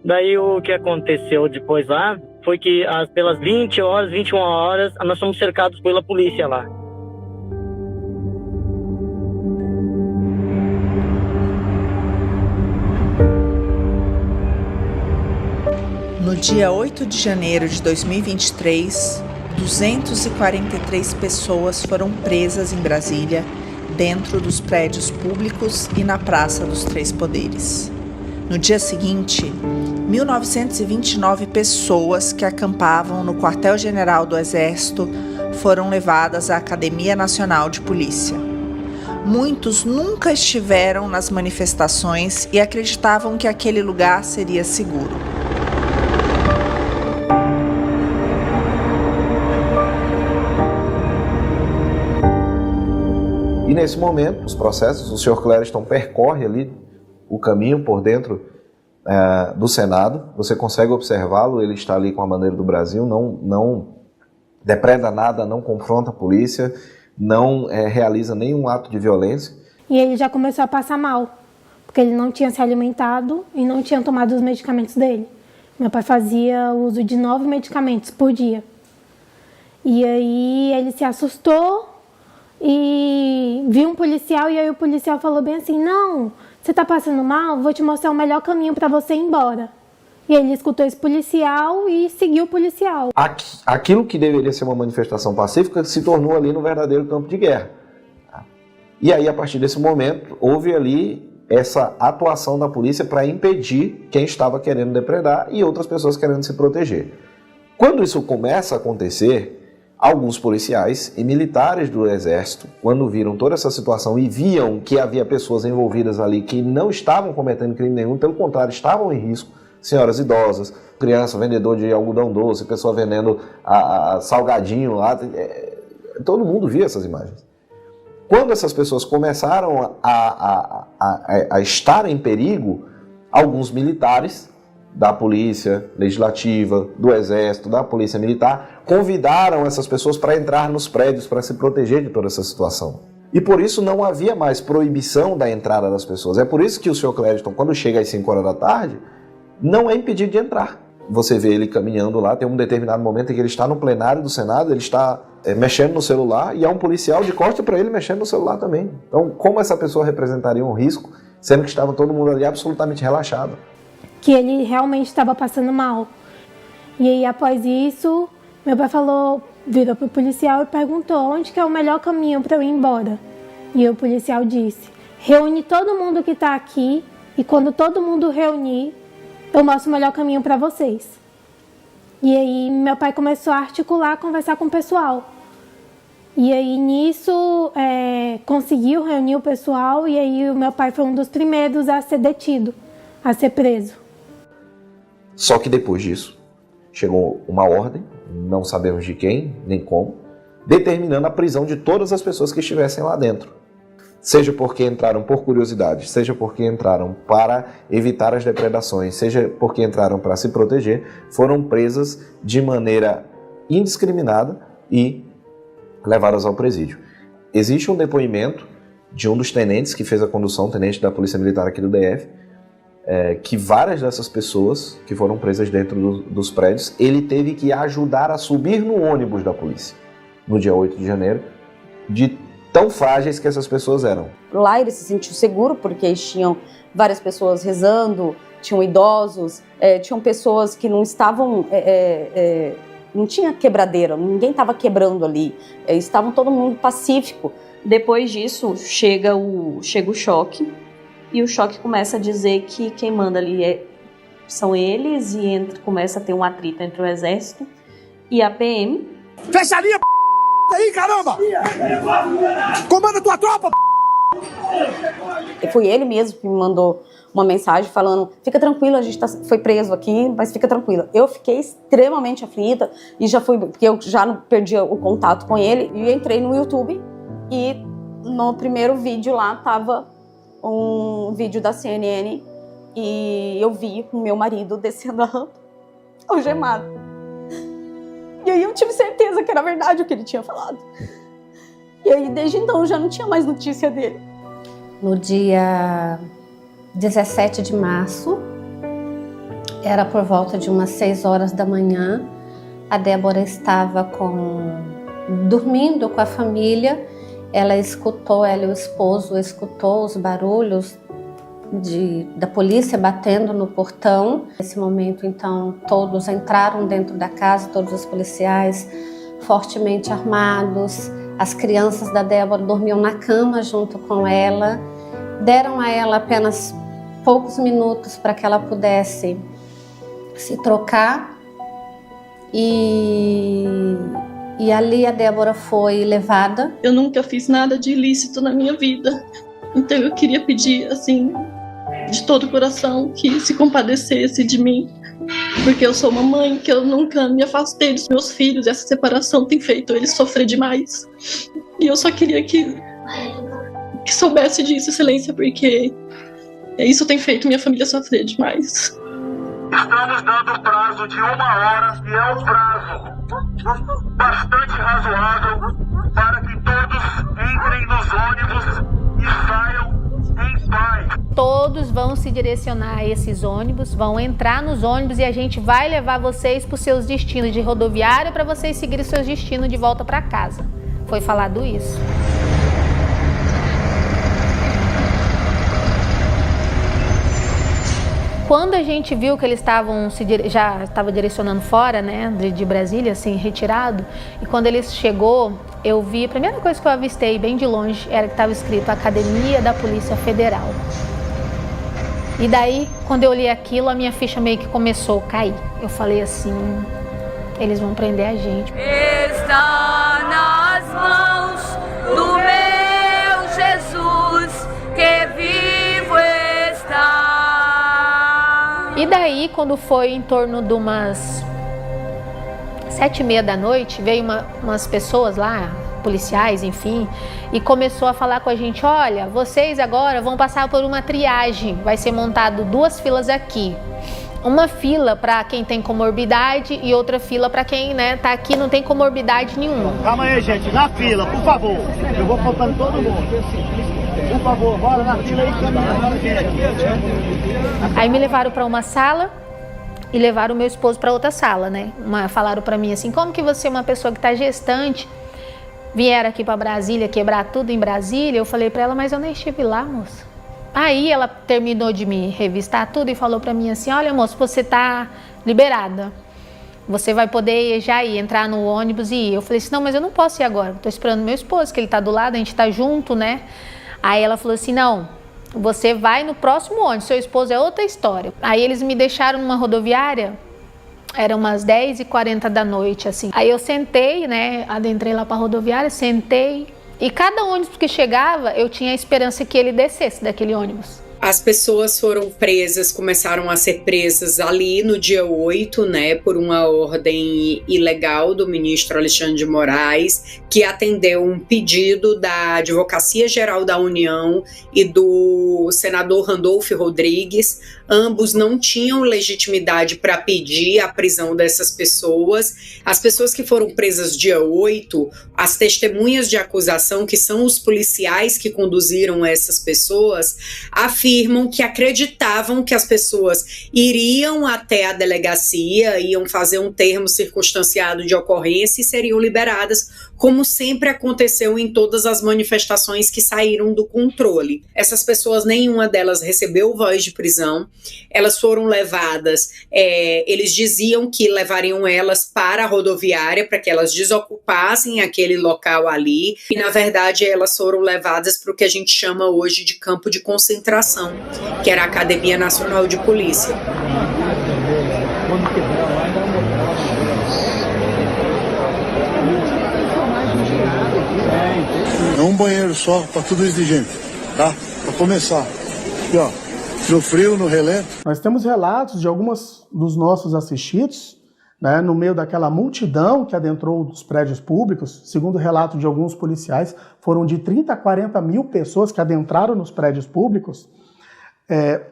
Daí, o que aconteceu depois lá foi que pelas 20 horas, 21 horas, nós fomos cercados pela polícia lá. No dia 8 de janeiro de 2023, 243 pessoas foram presas em Brasília, dentro dos prédios públicos e na Praça dos Três Poderes. No dia seguinte, 1.929 pessoas que acampavam no quartel-general do Exército foram levadas à Academia Nacional de Polícia. Muitos nunca estiveram nas manifestações e acreditavam que aquele lugar seria seguro. E nesse momento, os processos, o Sr. Clériston percorre ali o caminho por dentro do Senado. Você consegue observá-lo, ele está ali com a bandeira do Brasil, não depreda nada, não confronta a polícia, não realiza nenhum ato de violência. E ele já começou a passar mal, porque ele não tinha se alimentado e não tinha tomado os medicamentos dele. Meu pai fazia uso de 9 medicamentos por dia. E aí ele se assustou e viu um policial, e aí o policial falou bem assim: não, você tá passando mal? Vou te mostrar o melhor caminho para você ir embora. E ele escutou esse policial e seguiu o policial. Aquilo que deveria ser uma manifestação pacífica se tornou ali no verdadeiro campo de guerra. E aí, a partir desse momento, houve ali essa atuação da polícia para impedir quem estava querendo depredar e outras pessoas querendo se proteger. Quando isso começa a acontecer, alguns policiais e militares do Exército, quando viram toda essa situação e viam que havia pessoas envolvidas ali que não estavam cometendo crime nenhum, pelo contrário, estavam em risco, senhoras idosas, criança, vendedor de algodão doce, pessoa vendendo salgadinho lá, todo mundo via essas imagens. Quando essas pessoas começaram a estar em perigo, alguns militares da Polícia Legislativa, do Exército, da Polícia Militar, convidaram essas pessoas para entrar nos prédios para se proteger de toda essa situação. E por isso não havia mais proibição da entrada das pessoas. É por isso que o Sr. Clériston, quando chega às 5 horas da tarde, não é impedido de entrar. Você vê ele caminhando lá, tem um determinado momento em que ele está no plenário do Senado, ele está mexendo no celular e há um policial de costa para ele mexendo no celular também. Então, como essa pessoa representaria um risco, sendo que estava todo mundo ali absolutamente relaxado? Que ele realmente estava passando mal. E aí, após isso, meu pai virou pro policial e perguntou: onde que é o melhor caminho para eu ir embora? E o policial disse: reúne todo mundo que está aqui e quando todo mundo reunir, eu mostro o melhor caminho para vocês. E aí, meu pai começou a articular, conversar com o pessoal. E aí, nisso, conseguiu reunir o pessoal e aí o meu pai foi um dos primeiros a ser detido, a ser preso. Só que depois disso, chegou uma ordem, não sabemos de quem, nem como, determinando a prisão de todas as pessoas que estivessem lá dentro. Seja porque entraram por curiosidade, seja porque entraram para evitar as depredações, seja porque entraram para se proteger, foram presas de maneira indiscriminada e levadas ao presídio. Existe um depoimento de um dos tenentes que fez a condução, tenente da Polícia Militar aqui do DF, que várias dessas pessoas que foram presas dentro dos prédios, ele teve que ajudar a subir no ônibus da polícia, no dia 8 de janeiro, de tão frágeis que essas pessoas eram. Lá ele se sentiu seguro, porque tinham várias pessoas rezando, tinham idosos, tinham pessoas que não estavam... não tinha quebradeira, ninguém estava quebrando ali, estavam todo mundo pacífico. Depois disso, chega o choque, e o choque começa a dizer que quem manda ali são eles, e começa a ter um atrito entre o Exército e a PM. Fecha a linha, aí, caramba! Comanda tua tropa, Foi ele mesmo que me mandou uma mensagem falando: fica tranquila, a gente foi preso aqui, mas fica tranquila. Eu fiquei extremamente aflita e porque eu já perdi o contato com ele, e entrei no YouTube e no primeiro vídeo lá tava um vídeo da CNN e eu vi o meu marido descendo a rampa, algemado. E aí eu tive certeza que era verdade o que ele tinha falado. E aí, desde então, eu já não tinha mais notícia dele. No dia 17 de março, era por volta de umas 6 horas da manhã, a Débora estava dormindo com a família. Ela e o esposo escutou os barulhos da polícia batendo no portão. Nesse momento, então, todos entraram dentro da casa, todos os policiais fortemente armados. As crianças da Débora dormiam na cama junto com ela. Deram a ela apenas poucos minutos para que ela pudesse se trocar. E ali a Débora foi levada. Eu nunca fiz nada de ilícito na minha vida. Então eu queria pedir, assim, de todo o coração, que se compadecesse de mim. Porque eu sou uma mãe, que eu nunca me afastei dos meus filhos. E essa separação tem feito eles sofrer demais. E eu só queria que soubesse disso, excelência, porque isso tem feito minha família sofrer demais. Estamos dando prazo de 1 hora e é um prazo bastante razoável para que todos entrem nos ônibus e saiam em paz. Todos vão se direcionar a esses ônibus, vão entrar nos ônibus e a gente vai levar vocês para os seus destinos de rodoviária para vocês seguirem seus destinos de volta para casa. Foi falado isso. Quando a gente viu que eles já estavam direcionando fora, né, de Brasília, assim, retirado, e quando eles chegou, eu vi, a primeira coisa que eu avistei bem de longe era que estava escrito Academia da Polícia Federal. E daí, quando eu li aquilo, a minha ficha meio que começou a cair. Eu falei assim, eles vão prender a gente. Está nas mãos do meu Jesus, que vivo está. E daí, quando foi em torno de umas 7h30 da noite, veio umas pessoas lá, policiais, enfim, e começou a falar com a gente, olha, vocês agora vão passar por uma triagem, vai ser montado 2 filas aqui. Uma fila para quem tem comorbidade e outra fila para quem, né, tá aqui não tem comorbidade nenhuma. Calma aí, gente, na fila, por favor. Eu vou contando todo mundo. Por favor, bora na fila aí, Aí me levaram para uma sala e levaram o meu esposo para outra sala, né? Falaram para mim assim, como que você, uma pessoa que está gestante, vieram aqui para Brasília, quebrar tudo em Brasília? Eu falei para ela, mas eu nem estive lá, moça. Aí ela terminou de me revistar tudo e falou para mim assim, olha, moça, você está liberada. Você vai poder já entrar no ônibus e ir. Eu falei assim, não, mas eu não posso ir agora. Estou esperando meu esposo, que ele está do lado, a gente está junto, né? Aí ela falou assim, não, você vai no próximo ônibus, seu esposo é outra história. Aí eles me deixaram numa rodoviária, eram umas 10h40 da noite, assim. Aí eu sentei, né, adentrei lá para a rodoviária, sentei, e cada ônibus que chegava, eu tinha a esperança que ele descesse daquele ônibus. As pessoas foram presas, começaram a ser presas ali no dia 8, né, por uma ordem ilegal do ministro Alexandre de Moraes, que atendeu um pedido da Advocacia Geral da União e do senador Randolfo Rodrigues. Ambos não tinham legitimidade para pedir a prisão dessas pessoas. As pessoas que foram presas dia 8, as testemunhas de acusação, que são os policiais que conduziram essas pessoas, afirmam que acreditavam que as pessoas iriam até a delegacia, iam fazer um termo circunstanciado de ocorrência e seriam liberadas, como sempre aconteceu em todas as manifestações que saíram do controle. Essas pessoas, nenhuma delas recebeu voz de prisão, elas foram levadas, eles diziam que levariam elas para a rodoviária para que elas desocupassem aquele local ali, e na verdade elas foram levadas para o que a gente chama hoje de campo de concentração, que era a Academia Nacional de Polícia. É um banheiro só para tudo isso de gente, tá? Para começar. Aqui, ó, no frio, no relento. Nós temos relatos de alguns dos nossos assistidos, né, no meio daquela multidão que adentrou dos prédios públicos. Segundo o relato de alguns policiais, foram de 30 a 40 mil pessoas que adentraram nos prédios públicos.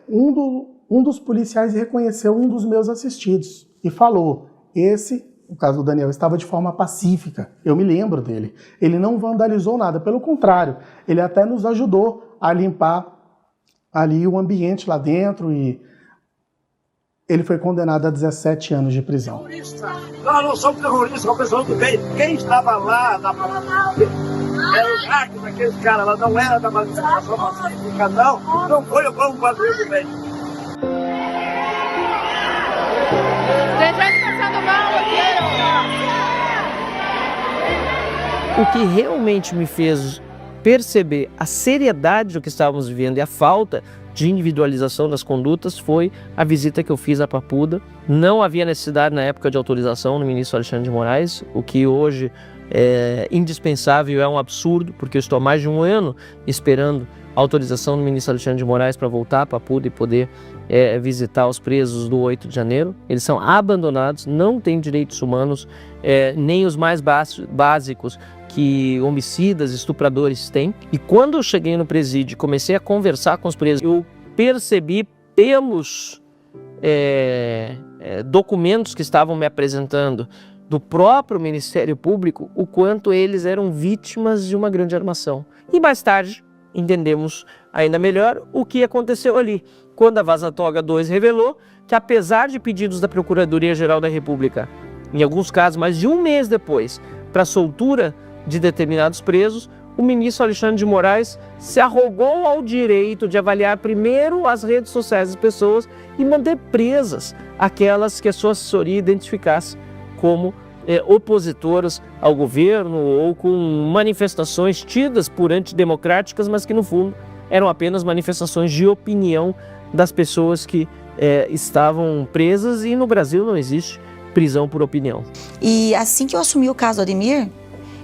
Um dos policiais reconheceu um dos meus assistidos e falou, esse o caso do Daniel, estava de forma pacífica. Eu me lembro dele. Ele não vandalizou nada, pelo contrário, ele até nos ajudou a limpar ali o ambiente lá dentro e ele foi condenado a 17 anos de prisão. Nós não somos terroristas, são pessoas do bem. Quem estava lá na era o Jacques, aquele cara lá, não era da manifestação pacífica, não foi o povo quadrilho do bem. Tem gente passando mal aqui. O que realmente me fez perceber a seriedade do que estávamos vivendo e a falta de individualização das condutas foi a visita que eu fiz a Papuda. Não havia necessidade na época de autorização no ministro Alexandre de Moraes, o que hoje é indispensável, é um absurdo, porque eu estou há mais de um ano esperando a autorização do ministro Alexandre de Moraes para voltar a Papuda e poder visitar os presos do 8 de janeiro. Eles são abandonados, não têm direitos humanos, nem os mais básicos que homicidas, estupradores têm. E quando eu cheguei no presídio e comecei a conversar com os presos, eu percebi pelos documentos que estavam me apresentando do próprio Ministério Público o quanto eles eram vítimas de uma grande armação. E mais tarde entendemos ainda melhor o que aconteceu ali, quando a Vaza Toga 2 revelou que, apesar de pedidos da Procuradoria-Geral da República, em alguns casos mais de um mês depois, para a soltura de determinados presos, o ministro Alexandre de Moraes se arrogou ao direito de avaliar primeiro as redes sociais das pessoas e manter presas aquelas que a sua assessoria identificasse como opositoras ao governo ou com manifestações tidas por antidemocráticas, mas que no fundo eram apenas manifestações de opinião das pessoas que estavam presas, e no Brasil não existe prisão por opinião. E assim que eu assumi o caso do Ademir,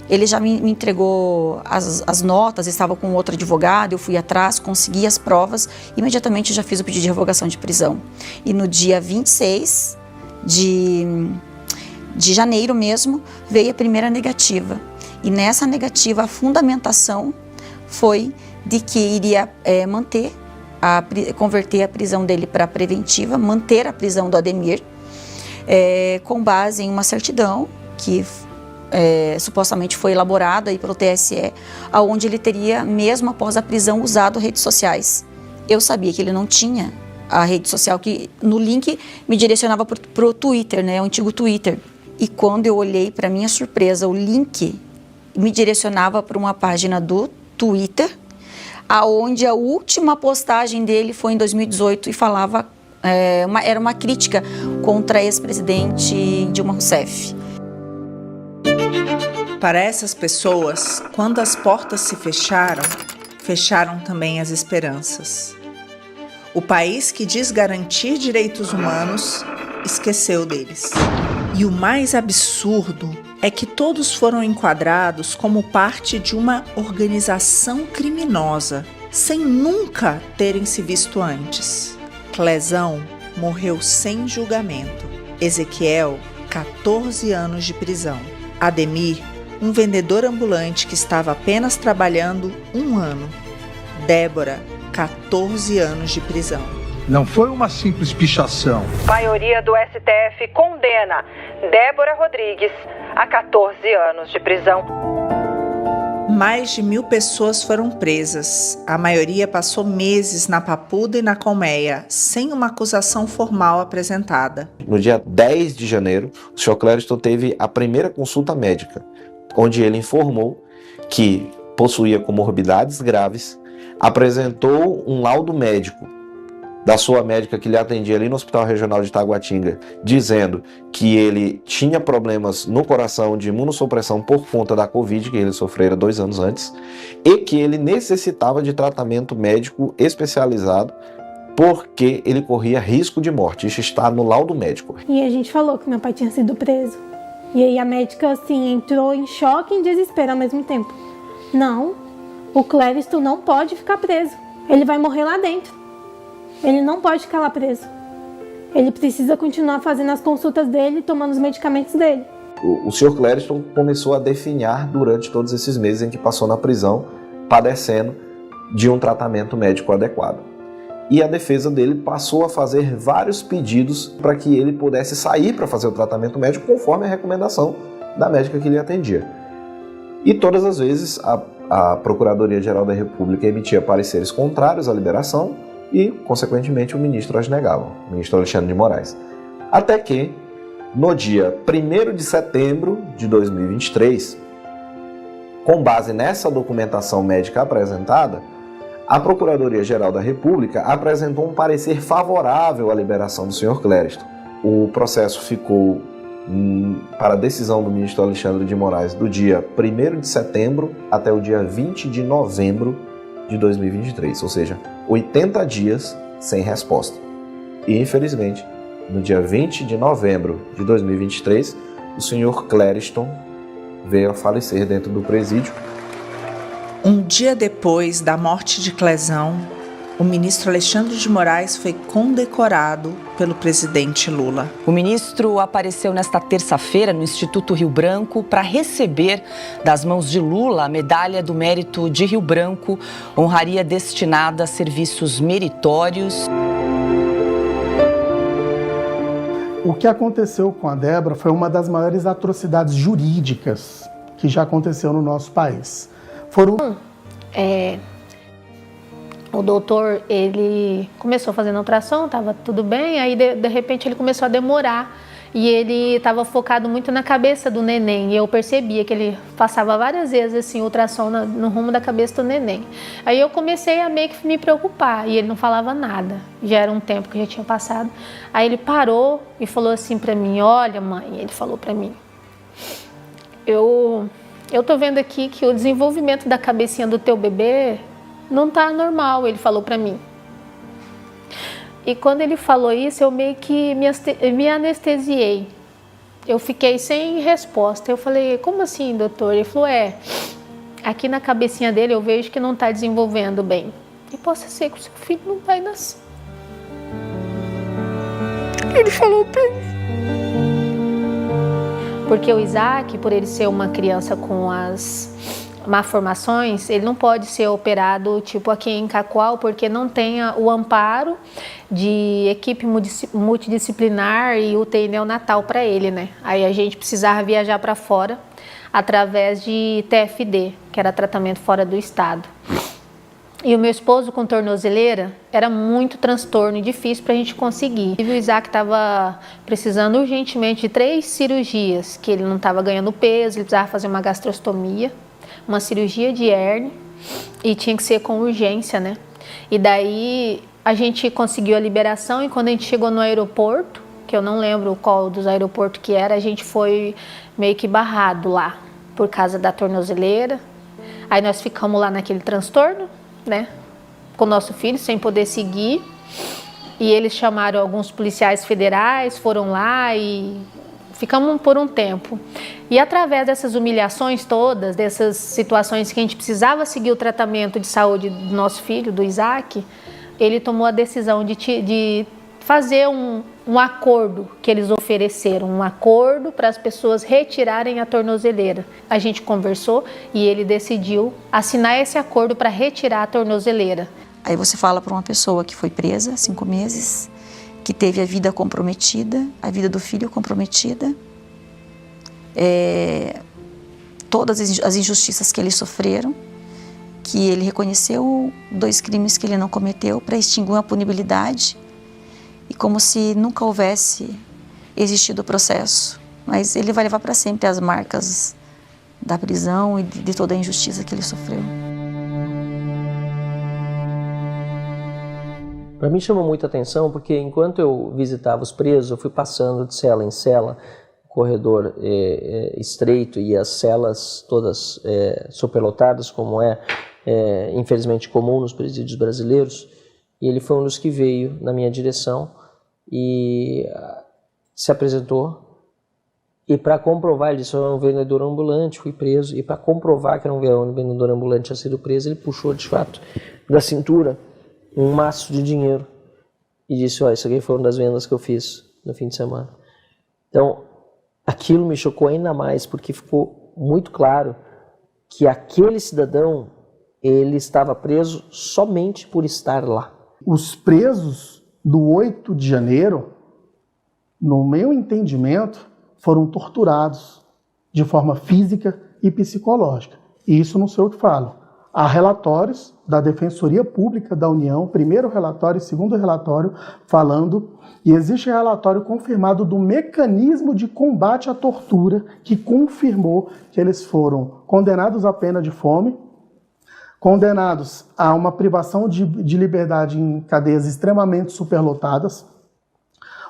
ele já me entregou as notas, estava com outro advogado, eu fui atrás, consegui as provas, imediatamente já fiz o pedido de revogação de prisão. E no dia 26 de janeiro mesmo, veio a primeira negativa. E nessa negativa, a fundamentação foi de que iria converter a prisão dele para preventiva, manter a prisão do Ademir, com base em uma certidão que supostamente foi elaborada aí pelo TSE, onde ele teria, mesmo após a prisão, usado redes sociais. Eu sabia que ele não tinha a rede social, que no link me direcionava para o Twitter, né, o antigo Twitter. E quando eu olhei, para minha surpresa, o link me direcionava para uma página do Twitter, aonde a última postagem dele foi em 2018 e falava, era uma crítica contra a ex-presidente Dilma Rousseff. Para essas pessoas, quando as portas se fecharam, fecharam também as esperanças. O país que diz garantir direitos humanos esqueceu deles. E o mais absurdo é que todos foram enquadrados como parte de uma organização criminosa, sem nunca terem se visto antes. Clezão morreu sem julgamento. Ezequiel, 14 anos de prisão. Ademir, um vendedor ambulante que estava apenas trabalhando 1 ano. Débora, 14 anos de prisão. Não foi uma simples pichação. Maioria do STF condena Débora Rodrigues a 14 anos de prisão. Mais de 1.000 pessoas foram presas. A maioria passou meses na Papuda e na Colmeia, sem uma acusação formal apresentada. No dia 10 de janeiro, o Sr. Clériston teve a primeira consulta médica, onde ele informou que possuía comorbidades graves, apresentou um laudo médico da sua médica que lhe atendia ali no Hospital Regional de Taguatinga, dizendo que ele tinha problemas no coração de imunossupressão por conta da Covid, que ele sofrera 2 anos antes, e que ele necessitava de tratamento médico especializado porque ele corria risco de morte. Isso está no laudo médico. E a gente falou que meu pai tinha sido preso. E aí a médica, assim, entrou em choque e em desespero ao mesmo tempo. Não, o Clériston não pode ficar preso. Ele vai morrer lá dentro. Ele não pode ficar lá preso. Ele precisa continuar fazendo as consultas dele, tomando os medicamentos dele. O Sr. Clériston começou a definhar durante todos esses meses em que passou na prisão, padecendo de um tratamento médico adequado. e a defesa dele passou a fazer vários pedidos para que ele pudesse sair para fazer o tratamento médico conforme a recomendação da médica que lhe atendia. E todas as vezes a Procuradoria-Geral da República emitia pareceres contrários à liberação e, consequentemente, o ministro as negava, o ministro Alexandre de Moraes. Até que, no dia 1º de setembro de 2023, com base nessa documentação médica apresentada, a Procuradoria-Geral da República apresentou um parecer favorável à liberação do Sr. Clériston. O processo ficou para a decisão do ministro Alexandre de Moraes do dia 1º de setembro até o dia 20 de novembro de 2023, ou seja, 80 dias sem resposta. E, infelizmente, no dia 20 de novembro de 2023, o Sr. Clériston veio a falecer dentro do presídio. Um dia depois da morte de Clezão, o ministro Alexandre de Moraes foi condecorado pelo presidente Lula. O ministro apareceu nesta terça-feira no Instituto Rio Branco para receber das mãos de Lula a Medalha do Mérito de Rio Branco, honraria destinada a serviços meritórios. O que aconteceu com a Débora foi uma das maiores atrocidades jurídicas que já aconteceu no nosso país. O doutor, ele começou fazendo a ultrassom, estava tudo bem, aí de repente ele começou a demorar e ele estava focado muito na cabeça do neném e eu percebia que ele passava várias vezes assim, o ultrassom no rumo da cabeça do neném. Aí eu comecei a meio que me preocupar e ele não falava nada, já era um tempo que já tinha passado. Aí ele parou e falou assim para mim, olha mãe, ele falou para mim, eu tô vendo aqui que o desenvolvimento da cabecinha do teu bebê não tá normal, ele falou pra mim. E quando ele falou isso, eu meio que me anestesiei. Eu fiquei sem resposta. Eu falei, como assim, doutor? Ele falou, aqui na cabecinha dele eu vejo que não tá desenvolvendo bem. E possa ser que o seu filho não vai nascer. Ele falou pra mim. Porque o Isaac, por ele ser uma criança com as malformações, ele não pode ser operado tipo aqui em Cacoal, porque não tem o amparo de equipe multidisciplinar e UTI neonatal para ele, né? Aí a gente precisava viajar para fora através de TFD, que era tratamento fora do estado. E o meu esposo com tornozeleira era muito transtorno e difícil para a gente conseguir. E o Isaac estava precisando urgentemente de 3 cirurgias, que ele não estava ganhando peso, ele precisava fazer uma gastrostomia, uma cirurgia de hérnia e tinha que ser com urgência, né? E daí a gente conseguiu a liberação e quando a gente chegou no aeroporto, que eu não lembro qual dos aeroportos que era, a gente foi meio que barrado lá por causa da tornozeleira. Aí nós ficamos lá naquele transtorno, né, com o nosso filho, sem poder seguir. E eles chamaram alguns policiais federais, foram lá e ficamos por um tempo. E através dessas humilhações todas, dessas situações que a gente precisava seguir o tratamento de saúde do nosso filho, do Isaac, ele tomou a decisão de fazer um acordo que eles ofereceram, um acordo para as pessoas retirarem a tornozeleira. A gente conversou e ele decidiu assinar esse acordo para retirar a tornozeleira. Aí você fala para uma pessoa que foi presa 5 meses, que teve a vida comprometida, a vida do filho comprometida, todas as injustiças que eles sofreram, que ele reconheceu 2 crimes que ele não cometeu para extinguir a punibilidade e como se nunca houvesse existido o processo. Mas ele vai levar para sempre as marcas da prisão e de toda a injustiça que ele sofreu. Para mim chamou muita atenção porque enquanto eu visitava os presos, eu fui passando de cela em cela, corredor estreito e as celas todas superlotadas, como infelizmente comum nos presídios brasileiros. E ele foi um dos que veio na minha direção e se apresentou. E para comprovar, ele disse, eu era um vendedor ambulante, fui preso. E para comprovar que era um vendedor ambulante tinha sido preso, ele puxou de fato da cintura um maço de dinheiro e disse, isso aqui foi uma das vendas que eu fiz no fim de semana. Então, aquilo me chocou ainda mais, porque ficou muito claro que aquele cidadão, ele estava preso somente por estar lá. Os presos do 8 de janeiro, no meu entendimento, foram torturados de forma física e psicológica. E isso não sei o que falo. Há relatórios da Defensoria Pública da União, primeiro relatório e segundo relatório, falando, e existe relatório confirmado do mecanismo de combate à tortura, que confirmou que eles foram condenados à pena de fome, condenados a uma privação de liberdade em cadeias extremamente superlotadas,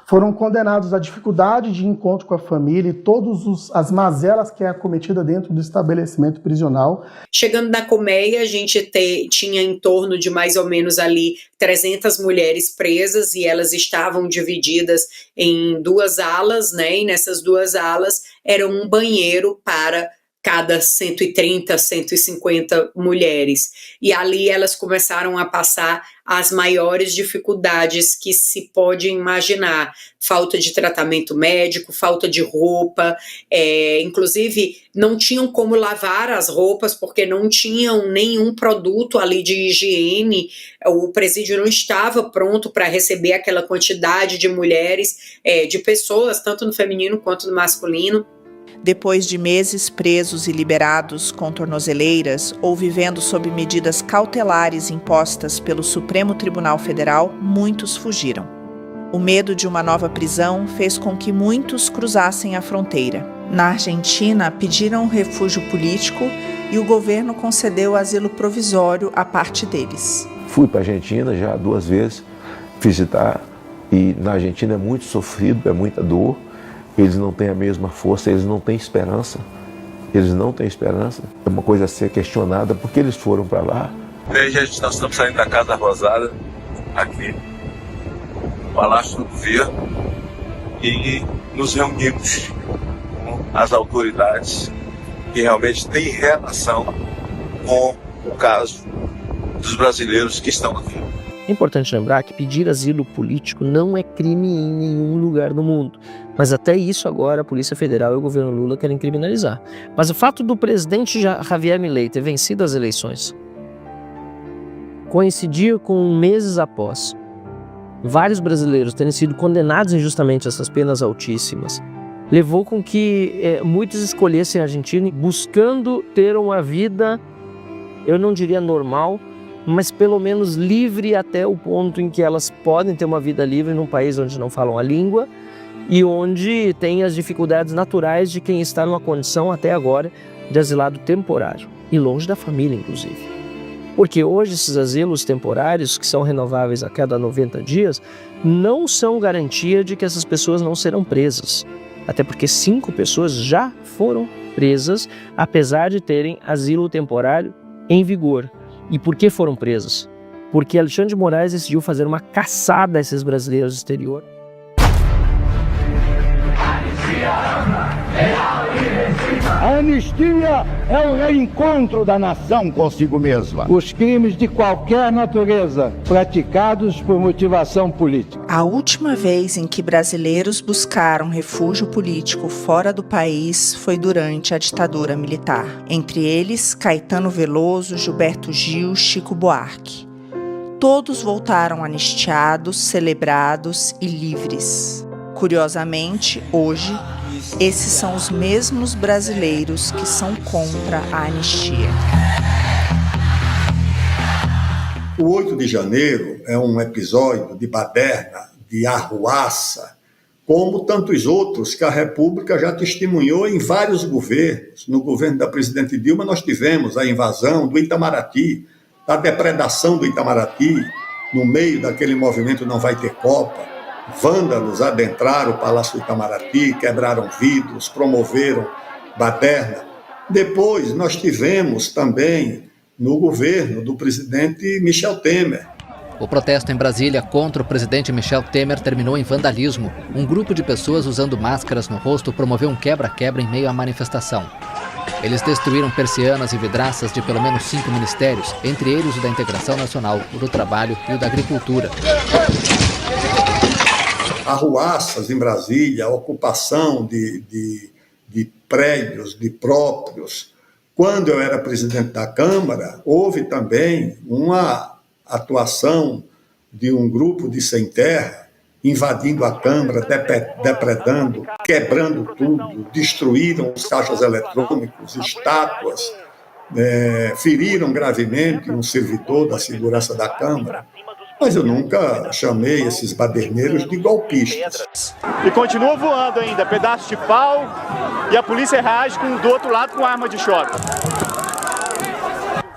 foram condenados à dificuldade de encontro com a família e todas as mazelas que é acometida dentro do estabelecimento prisional. Chegando na colmeia, a gente tinha em torno de mais ou menos ali 300 mulheres presas e elas estavam divididas em 2 alas, né? E nessas 2 alas era um banheiro para cada 130, 150 mulheres. E ali elas começaram a passar as maiores dificuldades que se pode imaginar. Falta de tratamento médico, falta de roupa, inclusive não tinham como lavar as roupas porque não tinham nenhum produto ali de higiene. O presídio não estava pronto para receber aquela quantidade de mulheres, de pessoas, tanto no feminino quanto no masculino. Depois de meses presos e liberados com tornozeleiras ou vivendo sob medidas cautelares impostas pelo Supremo Tribunal Federal, muitos fugiram. O medo de uma nova prisão fez com que muitos cruzassem a fronteira. Na Argentina, pediram refúgio político e o governo concedeu asilo provisório à parte deles. Fui para a Argentina já 2 vezes visitar, e na Argentina é muito sofrido, é muita dor. Eles não têm a mesma força, eles não têm esperança. Eles não têm esperança. É uma coisa a ser questionada, porque eles foram para lá. Gente, nós estamos saindo da Casa Rosada, aqui, no Palácio do Governo, e nos reunimos com as autoridades que realmente têm relação com o caso dos brasileiros que estão aqui. É importante lembrar que pedir asilo político não é crime em nenhum lugar do mundo. Mas até isso agora a Polícia Federal e o governo Lula querem criminalizar. Mas o fato do presidente Javier Milei ter vencido as eleições coincidir com meses após vários brasileiros terem sido condenados injustamente a essas penas altíssimas, levou com que muitos escolhessem a Argentina buscando ter uma vida, eu não diria normal, mas pelo menos livre até o ponto em que elas podem ter uma vida livre num país onde não falam a língua e onde tem as dificuldades naturais de quem está numa condição até agora de asilado temporário e longe da família, inclusive. Porque hoje esses asilos temporários, que são renováveis a cada 90 dias, não são garantia de que essas pessoas não serão presas. Até porque 5 pessoas já foram presas, apesar de terem asilo temporário em vigor. E por que foram presos? Porque Alexandre de Moraes decidiu fazer uma caçada a esses brasileiros do exterior. A anistia é o reencontro da nação consigo mesma. Os crimes de qualquer natureza praticados por motivação política. A última vez em que brasileiros buscaram refúgio político fora do país foi durante a ditadura militar. Entre eles, Caetano Veloso, Gilberto Gil, Chico Buarque. Todos voltaram anistiados, celebrados e livres. Curiosamente, hoje, esses são os mesmos brasileiros que são contra a anistia. O 8 de janeiro é um episódio de baderna, de arruaça, como tantos outros que a República já testemunhou em vários governos. No governo da presidente Dilma, nós tivemos a invasão do Itamaraty, a depredação do Itamaraty, no meio daquele movimento Não Vai Ter Copa. Vândalos adentraram o Palácio do Itamaraty, quebraram vidros, promoveram baderna. Depois nós tivemos também no governo do presidente Michel Temer. O protesto em Brasília contra o presidente Michel Temer terminou em vandalismo. Um grupo de pessoas usando máscaras no rosto promoveu um quebra-quebra em meio à manifestação. Eles destruíram persianas e vidraças de pelo menos 5 ministérios, entre eles o da Integração Nacional, o do Trabalho e o da Agricultura. Arruaças em Brasília, a ocupação de prédios, de próprios. Quando eu era presidente da Câmara, houve também uma atuação de um grupo de sem terra invadindo a Câmara, depredando, quebrando tudo, destruíram os caixas eletrônicos, estátuas, feriram gravemente um servidor da segurança da Câmara. Mas eu nunca chamei esses baderneiros de golpistas. E continua voando ainda, pedaço de pau, e a polícia reage do outro lado com arma de choque.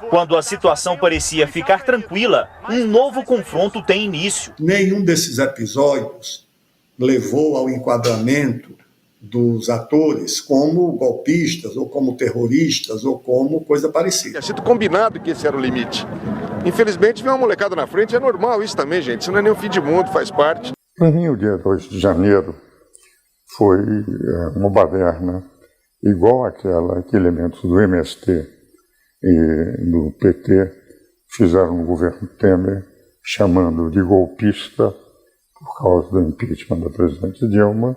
Quando a situação parecia ficar tranquila, um novo confronto tem início. Nenhum desses episódios levou ao enquadramento dos atores como golpistas, ou como terroristas, ou como coisa parecida. Tinha sido combinado que esse era o limite. Infelizmente, vem uma molecada na frente, é normal isso também, gente. Isso não é nem o fim de mundo, faz parte. Para mim, o dia 2 de janeiro foi uma baderna igual àquela que elementos do MST e do PT fizeram no governo Temer, chamando de golpista por causa do impeachment da presidente Dilma,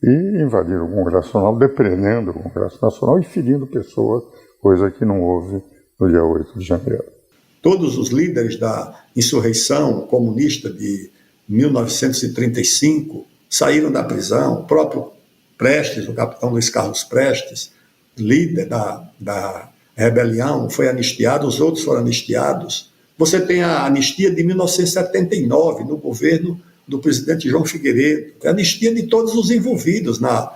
e invadiram o Congresso Nacional, depredando o Congresso Nacional e ferindo pessoas, coisa que não houve no dia 8 de janeiro. Todos os líderes da insurreição comunista de 1935 saíram da prisão. O próprio Prestes, o capitão Luiz Carlos Prestes, líder da rebelião, foi anistiado, os outros foram anistiados. Você tem a anistia de 1979, no governo do presidente João Figueiredo, a anistia de todos os envolvidos na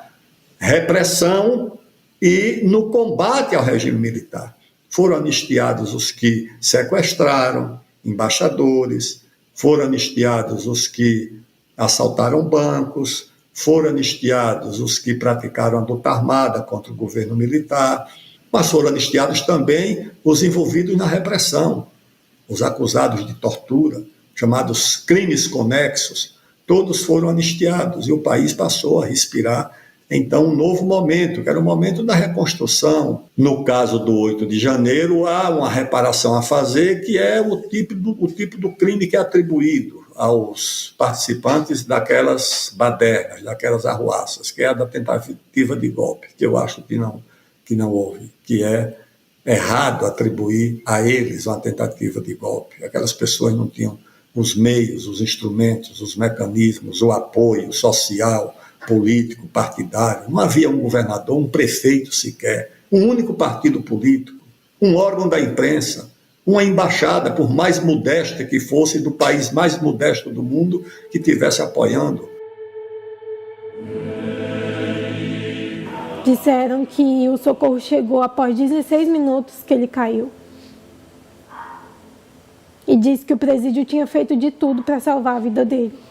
repressão e no combate ao regime militar. Foram anistiados os que sequestraram embaixadores, foram anistiados os que assaltaram bancos, foram anistiados os que praticaram a luta armada contra o governo militar, mas foram anistiados também os envolvidos na repressão, os acusados de tortura, chamados crimes conexos, todos foram anistiados e o país passou a respirar, então, um novo momento, que era o momento da reconstrução. No caso do 8 de janeiro, há uma reparação a fazer, que é o tipo do crime que é atribuído aos participantes daquelas badernas, daquelas arruaças, que é a da tentativa de golpe, que eu acho que não houve, que é errado atribuir a eles uma tentativa de golpe. Aquelas pessoas não tinham os meios, os instrumentos, os mecanismos, o apoio social, político, partidário. Não havia um governador, um prefeito sequer, um único partido político, um órgão da imprensa, uma embaixada, por mais modesta que fosse, do país mais modesto do mundo, que estivesse apoiando. Disseram que o socorro chegou após 16 minutos que ele caiu. E disse que o presídio tinha feito de tudo para salvar a vida dele.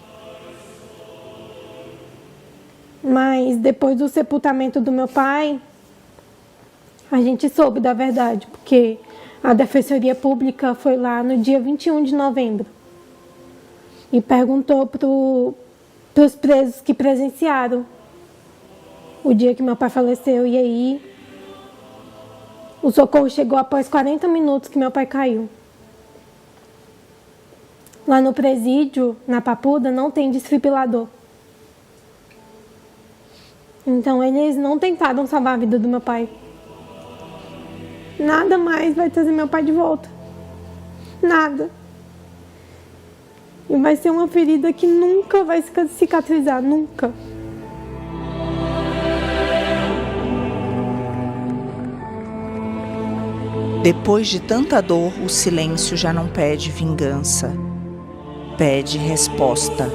Mas depois do sepultamento do meu pai, a gente soube da verdade, porque a Defensoria Pública foi lá no dia 21 de novembro e perguntou para os presos que presenciaram o dia que meu pai faleceu. E aí, o socorro chegou após 40 minutos que meu pai caiu. Lá no presídio, na Papuda, não tem desfibrilador. Então, eles não tentaram salvar a vida do meu pai. Nada mais vai trazer meu pai de volta. Nada. E vai ser uma ferida que nunca vai cicatrizar, nunca. Depois de tanta dor, o silêncio já não pede vingança. Pede resposta.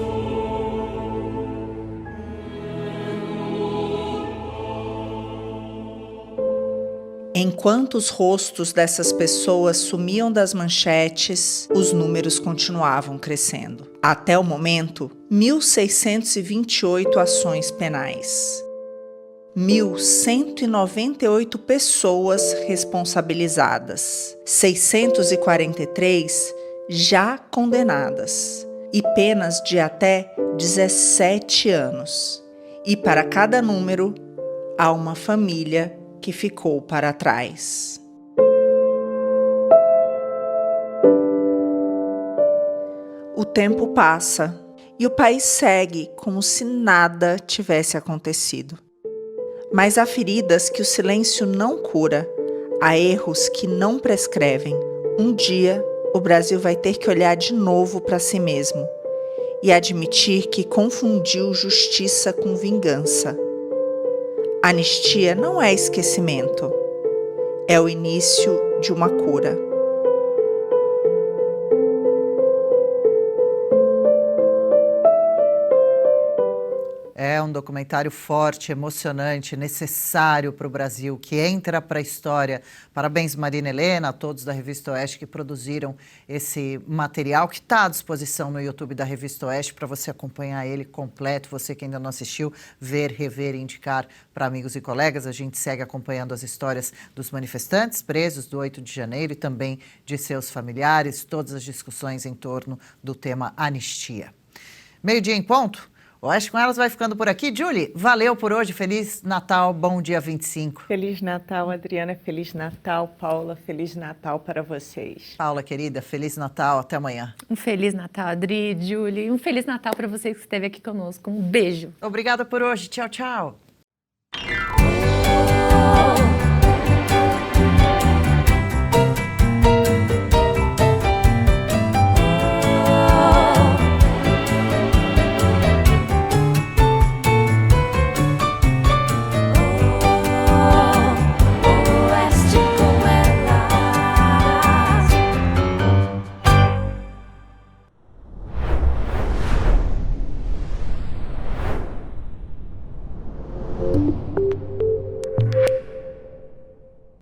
Enquanto os rostos dessas pessoas sumiam das manchetes, os números continuavam crescendo. Até o momento, 1.628 ações penais. 1.198 pessoas responsabilizadas. 643 já condenadas. E penas de até 17 anos. E para cada número, há uma família que ficou para trás. O tempo passa e o país segue como se nada tivesse acontecido. Mas há feridas que o silêncio não cura, há erros que não prescrevem. Um dia o Brasil vai ter que olhar de novo para si mesmo e admitir que confundiu justiça com vingança. Anistia não é esquecimento, é o início de uma cura. É um documentário forte, emocionante, necessário para o Brasil, que entra para a história. Parabéns, Marina Helena, a todos da Revista Oeste que produziram esse material, que está à disposição no YouTube da Revista Oeste, para você acompanhar ele completo. Você que ainda não assistiu, ver, rever e indicar para amigos e colegas. A gente segue acompanhando as histórias dos manifestantes presos do 8 de janeiro e também de seus familiares, todas as discussões em torno do tema anistia. 12:00 em ponto. Oeste com Elas vai ficando por aqui. Julie, valeu por hoje. Feliz Natal, bom dia 25. Feliz Natal, Adriana. Feliz Natal, Paula. Feliz Natal para vocês. Paula, querida, Feliz Natal. Até amanhã. Um Feliz Natal, Adri, Julie. Um Feliz Natal para você que esteve aqui conosco. Um beijo. Obrigada por hoje. Tchau, tchau.